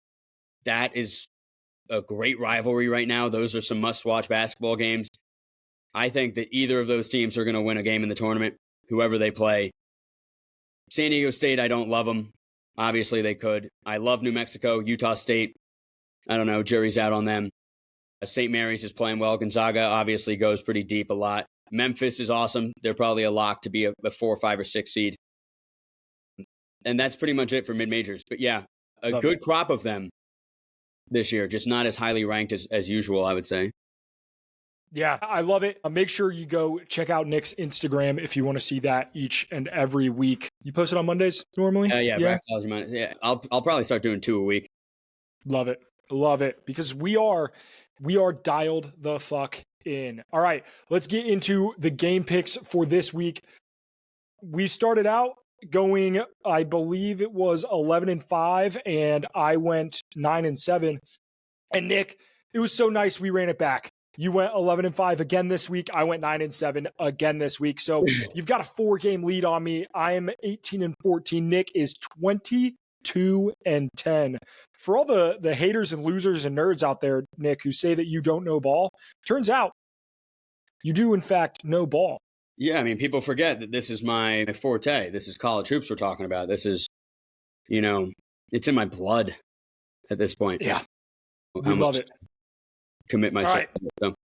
That is a great rivalry right now. Those are some must-watch basketball games. I think that either of those teams are going to win a game in the tournament, whoever they play. San Diego State, I don't love them. Obviously, they could. I love New Mexico, Utah State. I don't know. Jury's out on them. St. Mary's is playing well. Gonzaga obviously goes pretty deep a lot. Memphis is awesome. They're probably a lock to be a 4, 5, or 6 seed. And that's pretty much it for mid-majors. But yeah, a good crop of them this year. Just not as highly ranked as usual, I would say. Yeah, I love it. Make sure you go check out Nick's Instagram if you want to see that each and every week. You post it on Mondays normally? Yeah. Bracketology Mondays. Yeah, I'll probably start doing 2 a week. Love it. Love it. Because we are dialed the fuck in. All right, let's get into the game picks for this week. We started out going, I believe it was 11-5, and I went 9-7. And Nick, it was so nice we ran it back. You went 11-5 again this week. I went 9-7 again this week. So you've got a 4-game lead on me. I am 18-14. Nick is 20-7 2-10. For all the haters and losers and nerds out there, Nick, who say that you don't know ball, turns out you do, in fact, know ball. Yeah, I mean, people forget that this is my forte. This is college hoops we're talking about. This is, it's in my blood at this point. Yeah, we love it. Commit myself. All right. So.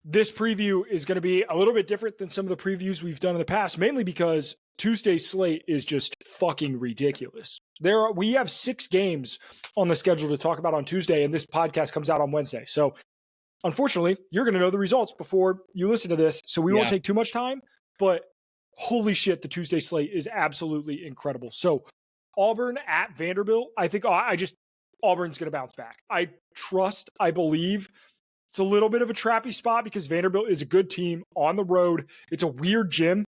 This preview is going to be a little bit different than some of the previews we've done in the past, mainly because Tuesday's slate is just fucking ridiculous. We have 6 games on the schedule to talk about on Tuesday, and this podcast comes out on Wednesday. So unfortunately, you're going to know the results before you listen to this, so we won't take too much time, but holy shit, the Tuesday slate is absolutely incredible. So Auburn at Vanderbilt, I think Auburn's going to bounce back. I believe. It's a little bit of a trappy spot because Vanderbilt is a good team on the road. It's a weird gym.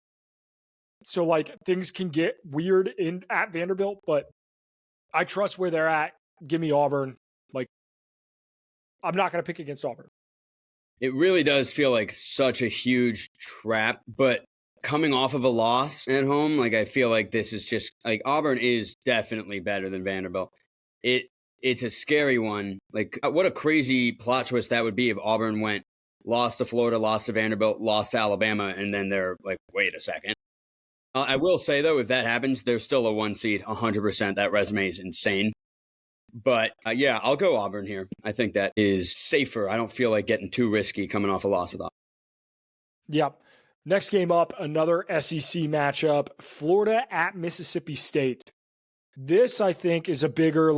So, things can get weird at Vanderbilt, but I trust where they're at. Give me Auburn. I'm not going to pick against Auburn. It really does feel like such a huge trap, but coming off of a loss at home, I feel like this is just, Auburn is definitely better than Vanderbilt. It's a scary one. What a crazy plot twist that would be if Auburn lost to Florida, lost to Vanderbilt, lost to Alabama, and then they're like, wait a second. I will say, though, if that happens, they're still a 1 seed, 100%. That resume is insane. But, yeah, I'll go Auburn here. I think that is safer. I don't feel like getting too risky coming off a loss with Auburn. Yep. Next game up, another SEC matchup, Florida at Mississippi State. This, I think, is a bigger,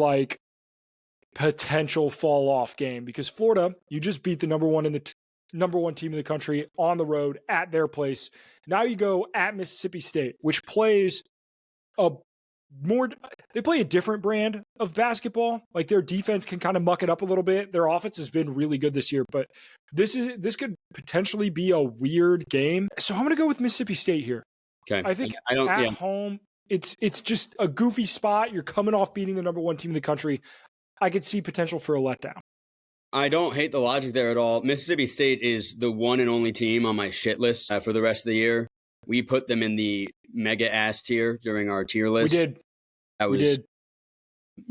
potential fall off game because Florida, you just beat the number one team in the country on the road at their place. Now you go at Mississippi State, which plays they play a different brand of basketball. Their defense can kind of muck it up a little bit. Their offense has been really good this year, but this could potentially be a weird game. So I'm going to go with Mississippi State here. Okay. I think home, it's just a goofy spot. You're coming off beating the number one team in the country. I could see potential for a letdown. I don't hate the logic there at all. Mississippi State is the one and only team on my shit list for the rest of the year. We put them in the mega ass tier during our tier list. We did.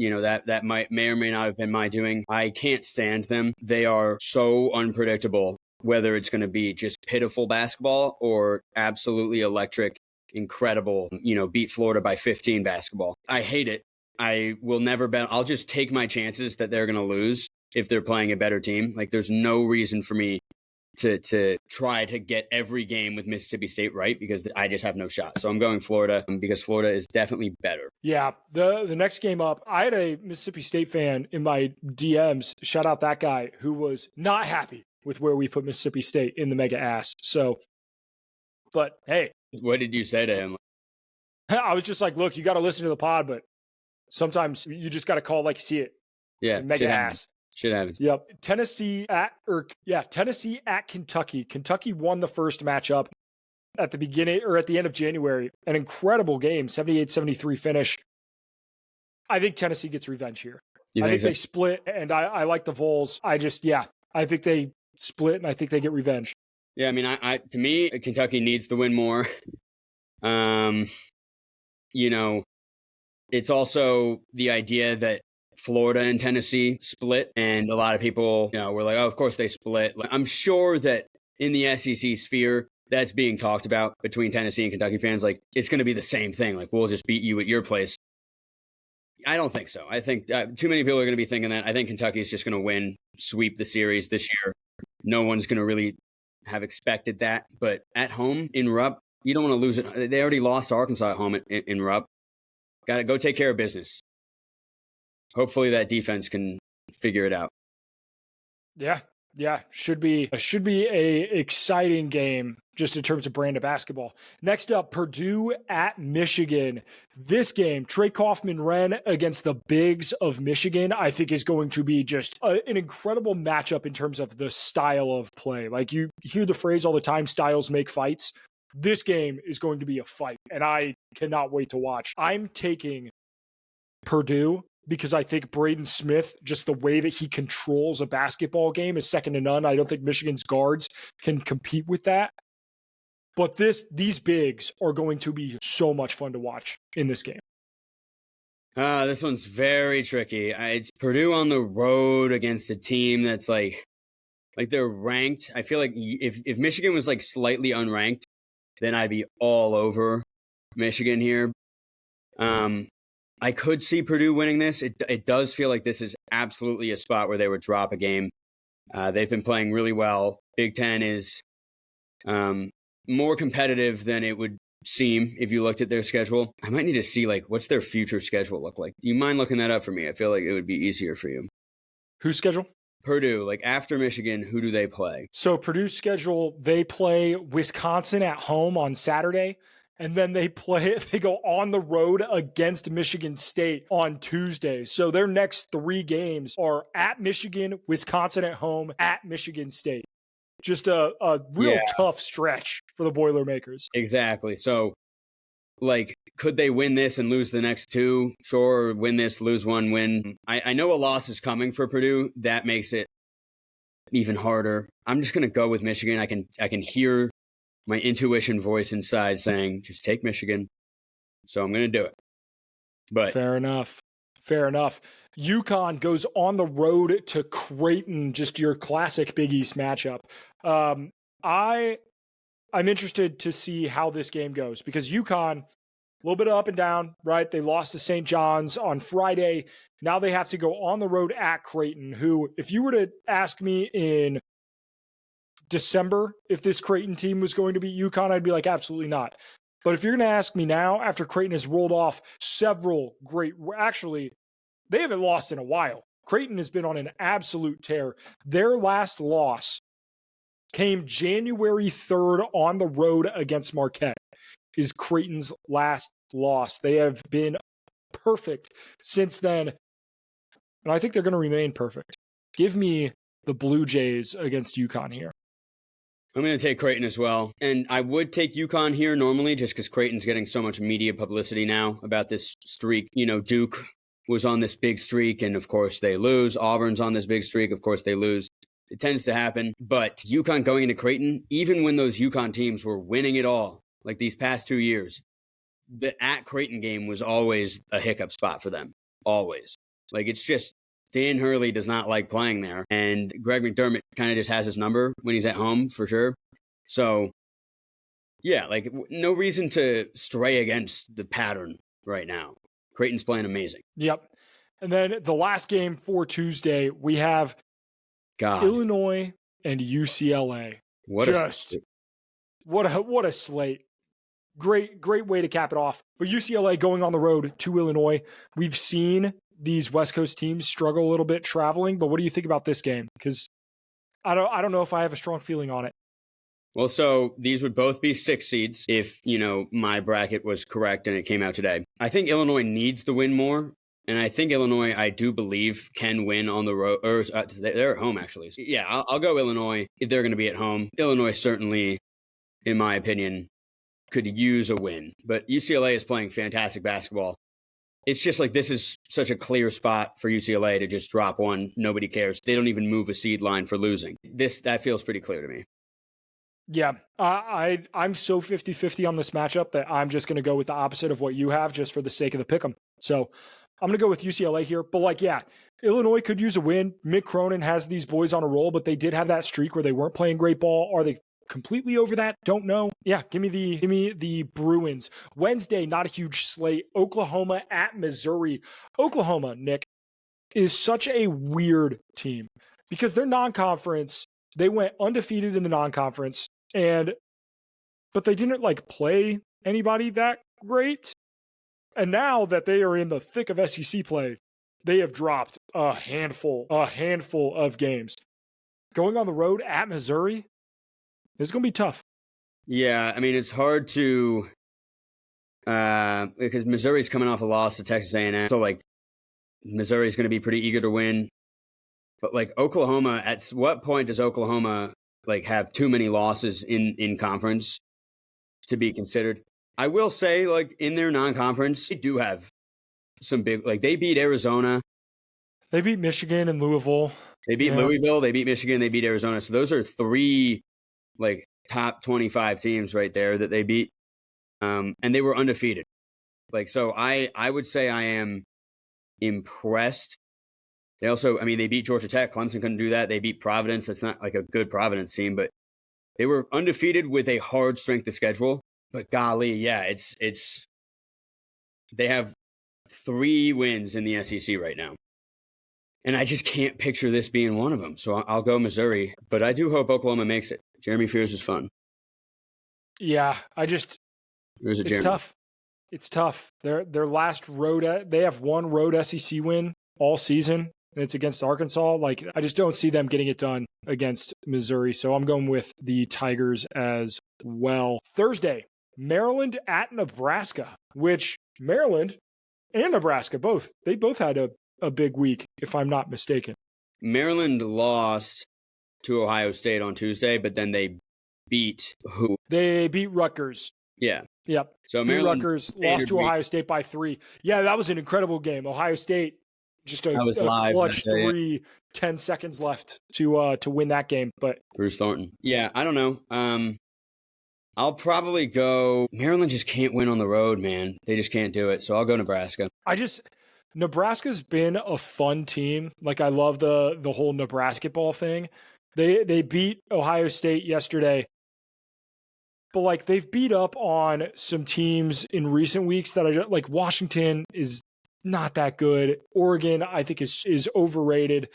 That may or may not have been my doing. I can't stand them. They are so unpredictable, whether it's going to be just pitiful basketball or absolutely electric, incredible, beat Florida by 15 basketball. I hate it. I will never bet. I'll just take my chances that they're going to lose if they're playing a better team. There's no reason for me to try to get every game with Mississippi State right because I just have no shot. So I'm going Florida because Florida is definitely better. Yeah. The next game up, I had a Mississippi State fan in my DMs, shout out that guy, who was not happy with where we put Mississippi State in the mega ass. So, but hey. What did you say to him? I was just like, look, you got to listen to the pod, but sometimes you just got to call like you see it. Yeah. Mega ass. Shit happens. Yep. Tennessee at Kentucky. Kentucky won the first matchup at the beginning or at the end of January. An incredible game, 78-73 finish. I think Tennessee gets revenge here. I think they split, and I like the Vols. I think they split, and I think they get revenge. Yeah, I mean, to me, Kentucky needs to win more. It's also the idea that Florida and Tennessee split, and a lot of people, were like, oh, of course they split. I'm sure that in the SEC sphere, that's being talked about between Tennessee and Kentucky fans. It's going to be the same thing. We'll just beat you at your place. I don't think so. I think too many people are going to be thinking that. I think Kentucky is just going to sweep the series this year. No one's going to really have expected that. But at home in Rupp, you don't want to lose it. They already lost to Arkansas at home in Rupp. Got to go take care of business. Hopefully that defense can figure it out. Yeah. Should be a exciting game just in terms of brand of basketball. Next up, Purdue at Michigan. This game, Trey Kaufman-Renn against the bigs of Michigan, I think is going to be just an incredible matchup in terms of the style of play. You hear the phrase all the time, styles make fights. This game is going to be a fight, and I cannot wait to watch. I'm taking Purdue because I think Braden Smith, just the way that he controls a basketball game, is second to none. I don't think Michigan's guards can compete with that. But these bigs are going to be so much fun to watch in this game. This one's very tricky. It's Purdue on the road against a team that's like they're ranked. I feel like if Michigan was like slightly unranked, then I'd be all over Michigan here. I could see Purdue winning this. It does feel like this is absolutely a spot where they would drop a game. They've been playing really well. Big Ten is more competitive than it would seem if you looked at their schedule. I might need to see like what's their future schedule look like. Do you mind looking that up for me? I feel like it would be easier for you. Whose schedule? Purdue, like after Michigan, who do they play? So Purdue's schedule, they play Wisconsin at home on Saturday, and then they go on the road against Michigan State on Tuesday. So their next 3 games are at Michigan, Wisconsin at home, at Michigan State. Just a real tough stretch for the Boilermakers. Exactly. So, like, could they win this and lose the next 2? Sure. Win this, lose 1, win. I know a loss is coming for Purdue. That makes it even harder. I'm just going to go with Michigan. I can hear my intuition voice inside saying, just take Michigan. So I'm going to do it. But fair enough. UConn goes on the road to Creighton, just your classic Big East matchup. I'm interested to see how this game goes because UConn, a little bit of up and down, right? They lost to St. John's on Friday. Now they have to go on the road at Creighton, who, if you were to ask me in December if this Creighton team was going to beat UConn, I'd be like, absolutely not. But if you're going to ask me now, after Creighton has rolled off several great, actually, they haven't lost in a while. Creighton has been on an absolute tear. Their last loss came January 3rd on the road against Marquette, is Creighton's last loss. They have been perfect since then, and I think they're going to remain perfect. Give me the Blue Jays against UConn here. I'm going to take Creighton as well. And I would take UConn here normally just because Creighton's getting so much media publicity now about this streak. You know, Duke was on this big streak, and of course they lose. Auburn's on this big streak. Of course they lose. It tends to happen. But UConn going into Creighton, even when those UConn teams were winning it all, like these past 2 years, the at Creighton game was always a hiccup spot for them. Always. Like, it's just Dan Hurley does not like playing there. And Greg McDermott kind of just has his number when he's at home, for sure. So, yeah, like, no reason to stray against the pattern right now. Creighton's playing amazing. Yep. And then the last game for Tuesday, we have Illinois and UCLA. What a slate. Great way to cap it off. But UCLA going on the road to Illinois. We've seen these West Coast teams struggle a little bit traveling, but what do you think about this game? Because I don't know if I have a strong feeling on it. Well, so these would both be 6 seeds if, you know, my bracket was correct and it came out today. I think Illinois needs to win more. And I think Illinois, I do believe, can win on the road. Or they're at home, actually. So, yeah, I'll go Illinois if they're going to be at home. Illinois certainly, in my opinion, could use a win. But UCLA is playing fantastic basketball. It's just like this is such a clear spot for UCLA to just drop one. Nobody cares. They don't even move a seed line for losing. That feels pretty clear to me. Yeah, I'm so 50-50 on this matchup that I'm just going to go with the opposite of what you have just for the sake of the pick'em. So I'm going to go with UCLA here. But like, yeah, Illinois could use a win. Mick Cronin has these boys on a roll, but they did have that streak where they weren't playing great ball. Are they completely over that? Don't know. Yeah, give me the Bruins. Wednesday, not a huge slate. Oklahoma at Missouri. Oklahoma, Nick, is such a weird team because they're non-conference. They went undefeated in the non-conference, but they didn't like play anybody that great. And now that they are in the thick of SEC play, they have dropped a handful of games. Going on the road at Missouri is going to be tough. Yeah, I mean, it's hard to because Missouri's coming off a loss to Texas A&M. So, like, Missouri's going to be pretty eager to win. But, like, Oklahoma, at what point does Oklahoma, like, have too many losses in conference to be considered? I will say, like, in their non-conference, they do have some big, like, they beat Arizona. They beat Michigan and Louisville. They beat Louisville. They beat Michigan. They beat Arizona. So those are 3, like, top 25 teams right there that they beat. And they were undefeated. Like, so I would say I am impressed. They also, I mean, they beat Georgia Tech. Clemson couldn't do that. They beat Providence. That's not like a good Providence team, but they were undefeated with a hard strength of schedule. But golly, yeah, it's they have 3 wins in the SEC right now. And I just can't picture this being one of them. So I'll go Missouri, but I do hope Oklahoma makes it. Jeremy Fears is fun. Yeah, It's tough. It's tough. Their last road, they have one road SEC win all season, and it's against Arkansas. Like, I just don't see them getting it done against Missouri. So I'm going with the Tigers as well. Thursday, Maryland at Nebraska, which Maryland and Nebraska they both had a big week, if I'm not mistaken. Maryland lost to Ohio State on Tuesday, but then they beat who? They beat Rutgers. Yeah. Yep. So Maryland Rutgers lost to Ohio State by 3. Yeah, that was an incredible game. Ohio State just a clutch 3, 10 seconds left to win that game. But Bruce Thornton. Yeah, I don't know. I'll probably go. Maryland just can't win on the road, man. They just can't do it. So I'll go Nebraska. Nebraska's been a fun team. Like, I love the whole Nebraska ball thing. They beat Ohio State yesterday. But like, they've beat up on some teams in recent weeks that like Washington is not that good. Oregon, I think, is overrated.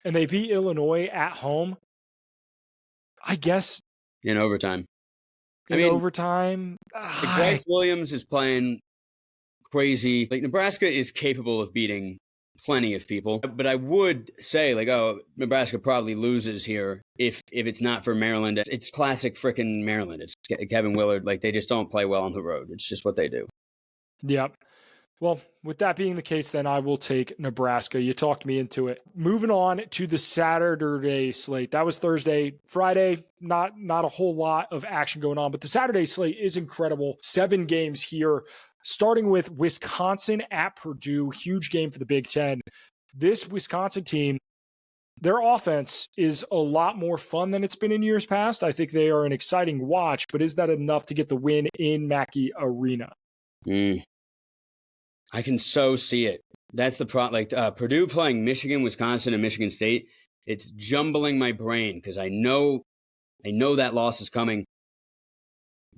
And they beat Illinois at home. I guess in overtime. Overtime. Bryce Williams is playing crazy. Like, Nebraska is capable of beating plenty of people. But I would say, like, Nebraska probably loses here if it's not for Maryland. It's classic frickin' Maryland. It's Kevin Willard. Like, they just don't play well on the road. It's just what they do. Yep. Well, with that being the case, then I will take Nebraska. You talked me into it. Moving on to the Saturday slate. That was Thursday. Friday, not a whole lot of action going on, but the Saturday slate is incredible. 7 games here, starting with Wisconsin at Purdue. Huge game for the Big Ten. This Wisconsin team, their offense is a lot more fun than it's been in years past. I think they are an exciting watch, but is that enough to get the win in Mackey Arena? I can so see it. That's the problem. Like, Purdue playing Michigan, Wisconsin, and Michigan State. It's jumbling my brain because I know that loss is coming.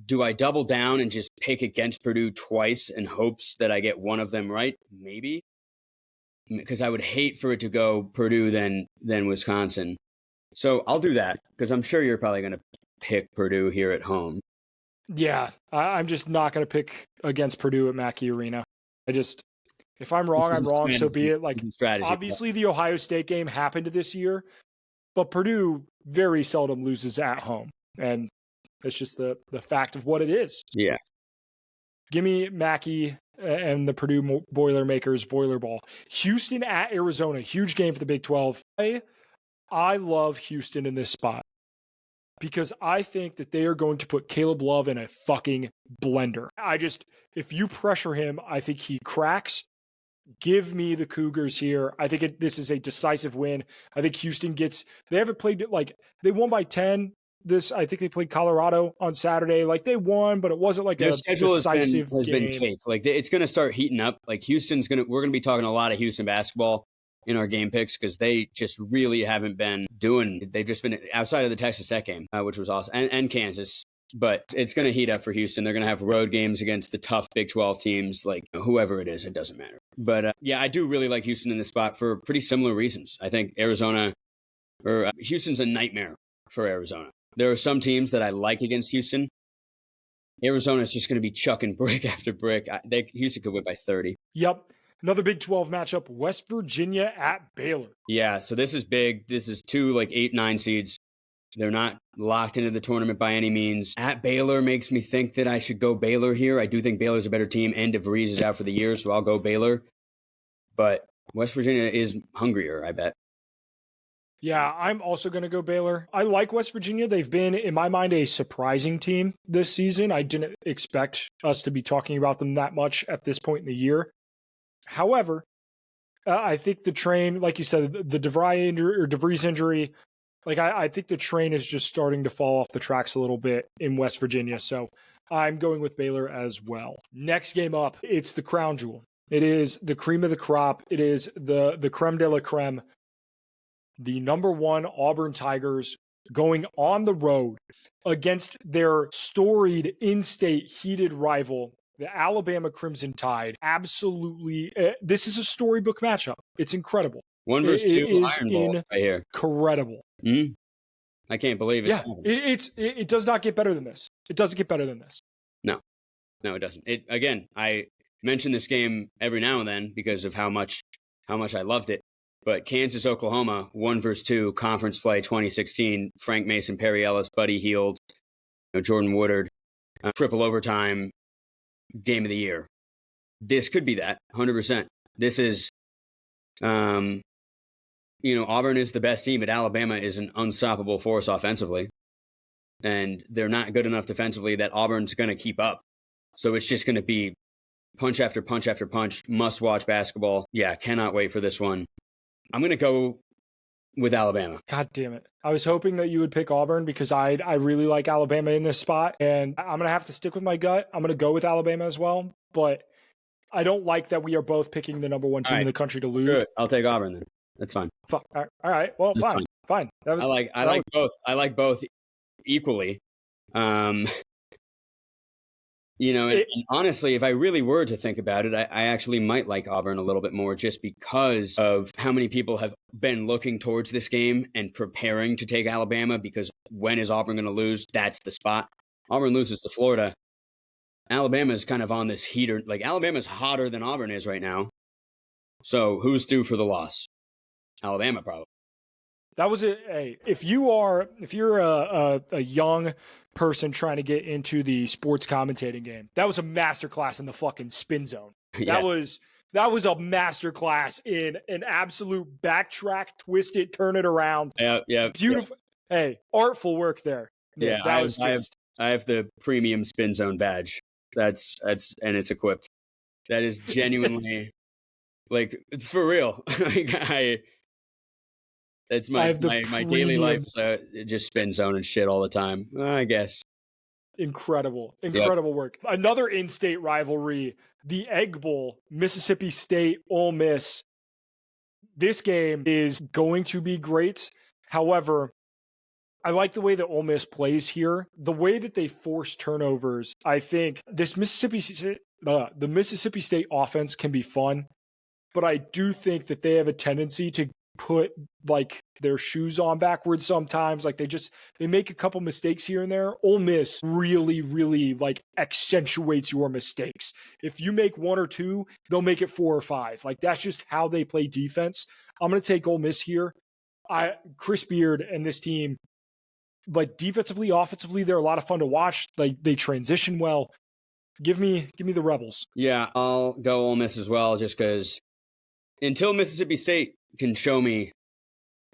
Do I double down and just pick against Purdue twice in hopes that I get one of them right? Maybe. Because I would hate for it to go Purdue then Wisconsin. So I'll do that because I'm sure you're probably going to pick Purdue here at home. Yeah, I'm just not going to pick against Purdue at Mackey Arena. If I'm wrong, I'm wrong, so be it. Like, obviously the Ohio State game happened this year, but Purdue very seldom loses at home. And it's just the fact of what it is. Yeah. Give me Mackey and the Purdue Boilermakers Boiler Ball. Houston at Arizona. Huge game for the Big 12. I love Houston in this spot because I think that they are going to put Caleb Love in a fucking blender. If you pressure him, I think he cracks. Give me the Cougars here. I think this is a decisive win. I think Houston they haven't played, like, they won by 10. I think they played Colorado on Saturday. Like, they won, but it wasn't like a decisive has been cake. Like, it's going to start heating up. Like, we're going to be talking a lot of Houston basketball in our game picks because they just really haven't been they've just been outside of the Texas Tech game, which was awesome, and Kansas. But it's going to heat up for Houston. They're going to have road games against the tough Big 12 teams, like whoever it is, it doesn't matter. But yeah, I do really like Houston in this spot for pretty similar reasons. I think Houston's a nightmare for Arizona. There are some teams that I like against Houston. Arizona's just going to be chucking brick after brick. Houston could win by 30. Yep. Another Big 12 matchup, West Virginia at Baylor. Yeah, so this is big. This is 2 like 8, 9 seeds. They're not locked into the tournament by any means. At Baylor makes me think that I should go Baylor here. I do think Baylor's a better team, and DeVries is out for the year, so I'll go Baylor. But West Virginia is hungrier, I bet. Yeah, I'm also going to go Baylor. I like West Virginia. They've been, in my mind, a surprising team this season. I didn't expect us to be talking about them that much at this point in the year. However, I think the train, like you said, the DeVries injury, like I think the train is just starting to fall off the tracks a little bit in West Virginia. So I'm going with Baylor as well. Next game up, it's the crown jewel. It is the cream of the crop. It is the creme de la creme. The number one Auburn Tigers going on the road against their storied in-state heated rival, the Alabama Crimson Tide. Absolutely. This is a storybook matchup. It's incredible. 1 versus 2 It is Iron Bowl right here. Incredible. I can't believe it's happening. It does not get better than this. It doesn't get better than this. No, it doesn't. Again, I mention this game every now and then because of how much I loved it. But Kansas, Oklahoma, 1 versus 2, conference play 2016. Frank Mason, Perry Ellis, Buddy Hield, Jordan Woodard, triple overtime, game of the year. This could be that, 100%. This is, Auburn is the best team, but Alabama is an unstoppable force offensively. And they're not good enough defensively that Auburn's going to keep up. So it's just going to be punch after punch after punch, must-watch basketball. Yeah, cannot wait for this one. I'm going to go with Alabama. God damn it. I was hoping that you would pick Auburn because I really like Alabama in this spot. And I'm going to have to stick with my gut. I'm going to go with Alabama as well. But I don't like that we are both picking the number one team in the country to lose. Good. I'll take Auburn then. That's fine. All right. Well, That's fine. That was, I like both. I like both equally. And honestly, if I really were to think about it, I actually might like Auburn a little bit more just because of how many people have been looking towards this game and preparing to take Alabama, because when is Auburn going to lose? That's the spot. Auburn loses to Florida. Alabama is kind of on this heater. Like, Alabama's hotter than Auburn is right now. So who's due for the loss? Alabama, probably. That was it. Hey, if you're a young person trying to get into the sports commentating game, that was a masterclass in the fucking spin zone. Yeah. That was a masterclass in an absolute backtrack, twist it, turn it around. Yeah. Beautiful. Yeah. Hey, artful work there. Nick. Yeah, I have the premium spin zone badge. That's and it's equipped. That is genuinely like, for real. That's my daily life. So it just spin zone and shit all the time, I guess. Incredible work. Another in-state rivalry, the Egg Bowl, Mississippi State, Ole Miss. This game is going to be great. However, I like the way that Ole Miss plays here. The way that they force turnovers, I think the Mississippi State offense can be fun, but I do think that they have a tendency to put like their shoes on backwards sometimes. Like they make a couple mistakes here and there. Ole Miss really, really like accentuates your mistakes. If you make one or two, they'll make it 4 or 5. Like, that's just how they play defense. I'm going to take Ole Miss here. Chris Beard and this team, like, defensively, offensively, they're a lot of fun to watch. Like, they transition well. Give me the Rebels. Yeah, I'll go Ole Miss as well, just because until Mississippi State can show me,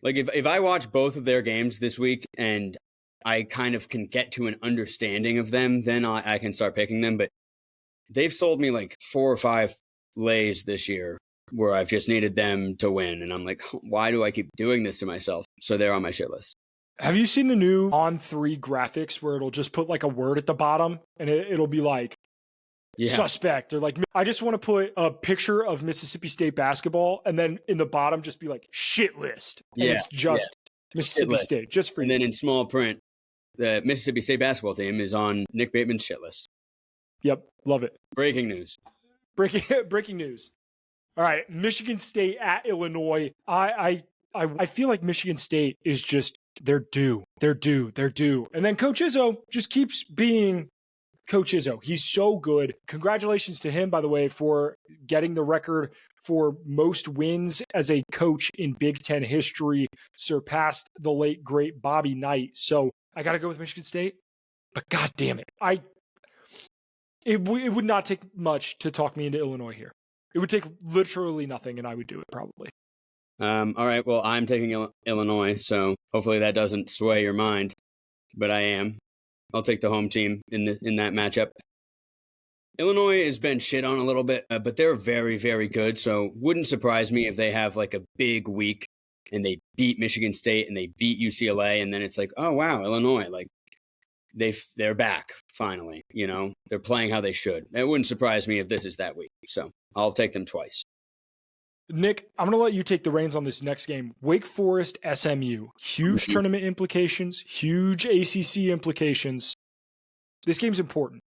like, if I watch both of their games this week and I kind of can get to an understanding of them, then I can start picking them. But they've sold me like 4 or 5 lays this year where I've just needed them to win. And I'm like, why do I keep doing this to myself? So they're on my shit list. Have you seen the new On3 graphics where it'll just put like a word at the bottom and it'll be like, suspect, or like, I just want to put a picture of Mississippi State basketball and then in the bottom just be like shit list. And it's just Mississippi State, just for you. And then in small print, the Mississippi State basketball team is on Nick Bateman's shit list. Yep, love it. Breaking news. Breaking news. All right, Michigan State at Illinois. I feel like Michigan State is just, they're due. And then Coach Izzo just keeps being Coach Izzo. He's so good. Congratulations to him, by the way, for getting the record for most wins as a coach in Big Ten history, surpassed the late, great Bobby Knight. So I got to go with Michigan State, but God damn it. It would not take much to talk me into Illinois here. It would take literally nothing, and I would do it probably. All right, well, I'm taking Illinois, so hopefully that doesn't sway your mind, but I am. I'll take the home team in that matchup. Illinois has been shit on a little bit, but they're very, very good. So wouldn't surprise me if they have like a big week and they beat Michigan State and they beat UCLA, and then it's like, oh wow, Illinois, like they're back finally. They're playing how they should. It wouldn't surprise me if this is that week. So I'll take them twice. Nick, I'm going to let you take the reins on this next game. Wake Forest, SMU. Huge tournament implications, huge ACC implications. This game's important.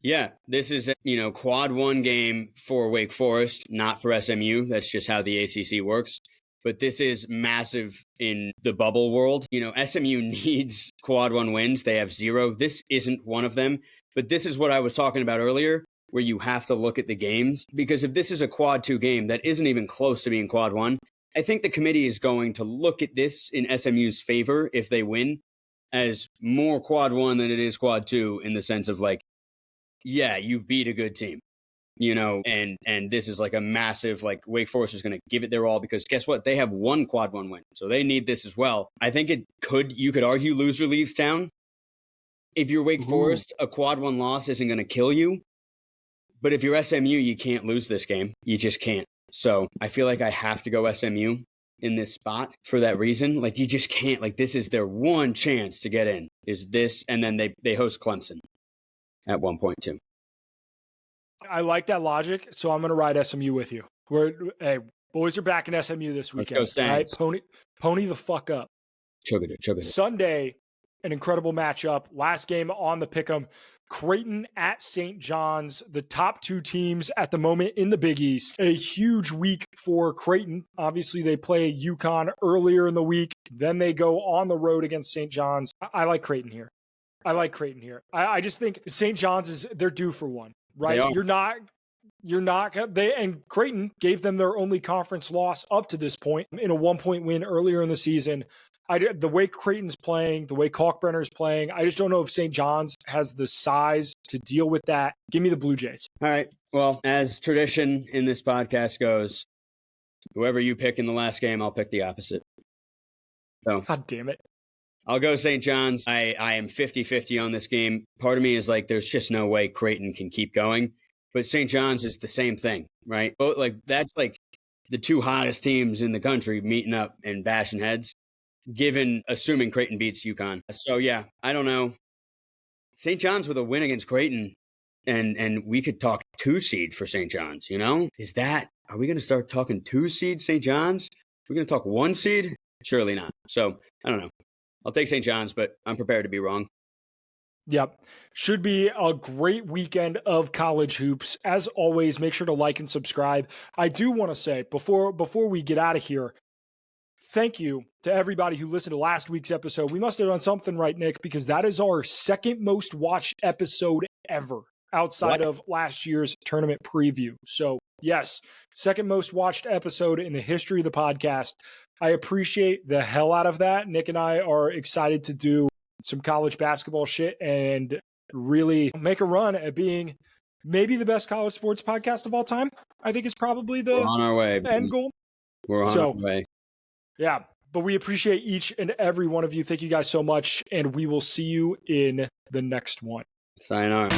Yeah, this is a quad one game for Wake Forest, not for SMU. That's just how the ACC works. But this is massive in the bubble world. SMU needs quad one wins. They have 0. This isn't one of them. But this is what I was talking about earlier, where you have to look at the games. Because if this is a quad 2 game that isn't even close to being quad 1, I think the committee is going to look at this in SMU's favor if they win as more quad 1 than it is quad 2, in the sense of like, yeah, you've beat a good team, and this is like a massive, like, Wake Forest is going to give it their all, because guess what? They have 1 quad 1 win. So they need this as well. I think you could argue loser leaves town. If you're Wake Forest, a quad 1 loss isn't going to kill you. But if you're SMU, you can't lose this game. You just can't. So I feel like I have to go SMU in this spot for that reason. Like, you just can't. Like, this is their one chance to get in, is this, and then they host Clemson at 1.2. I like that logic, so I'm going to ride SMU with you. Hey, boys are back in SMU this weekend. Let's go Stanks. Right? Pony the fuck up. Chug it. Sunday, an incredible matchup. Last game on the pick'em. Creighton at St. John's, the top 2 teams at the moment in the Big East. A huge week for Creighton. Obviously, they play UConn earlier in the week. Then they go on the road against St. John's. I like Creighton here. I just think St. John's they're due for one, right? And Creighton gave them their only conference loss up to this point in a 1-point win earlier in the season. The way Creighton's playing, the way Kalkbrenner's playing, I just don't know if St. John's has the size to deal with that. Give me the Blue Jays. All right. Well, as tradition in this podcast goes, whoever you pick in the last game, I'll pick the opposite. So, God damn it. I'll go St. John's. I am 50-50 on this game. Part of me is like, there's just no way Creighton can keep going. But St. John's is the same thing, right? That's like the 2 hottest teams in the country meeting up and bashing heads, assuming Creighton beats UConn. So, yeah, I don't know. St. John's with a win against Creighton, and we could talk 2 seed for St. John's, are we going to start talking 2 seed St. John's? We're going to talk 1 seed? Surely not. So, I don't know. I'll take St. John's, but I'm prepared to be wrong. Yep. Should be a great weekend of college hoops. As always, make sure to like and subscribe. I do want to say, before we get out of here, thank you to everybody who listened to last week's episode. We must have done something right, Nick, because that is our 2nd most watched episode ever outside of last year's tournament preview. So, yes, 2nd most watched episode in the history of the podcast. I appreciate the hell out of that. Nick and I are excited to do some college basketball shit and really make a run at being maybe the best college sports podcast of all time. I think is probably the We're on our way, end goal. We're on our way. Yeah, but we appreciate each and every one of you. Thank you guys so much, and we will see you in the next one. Sayonara.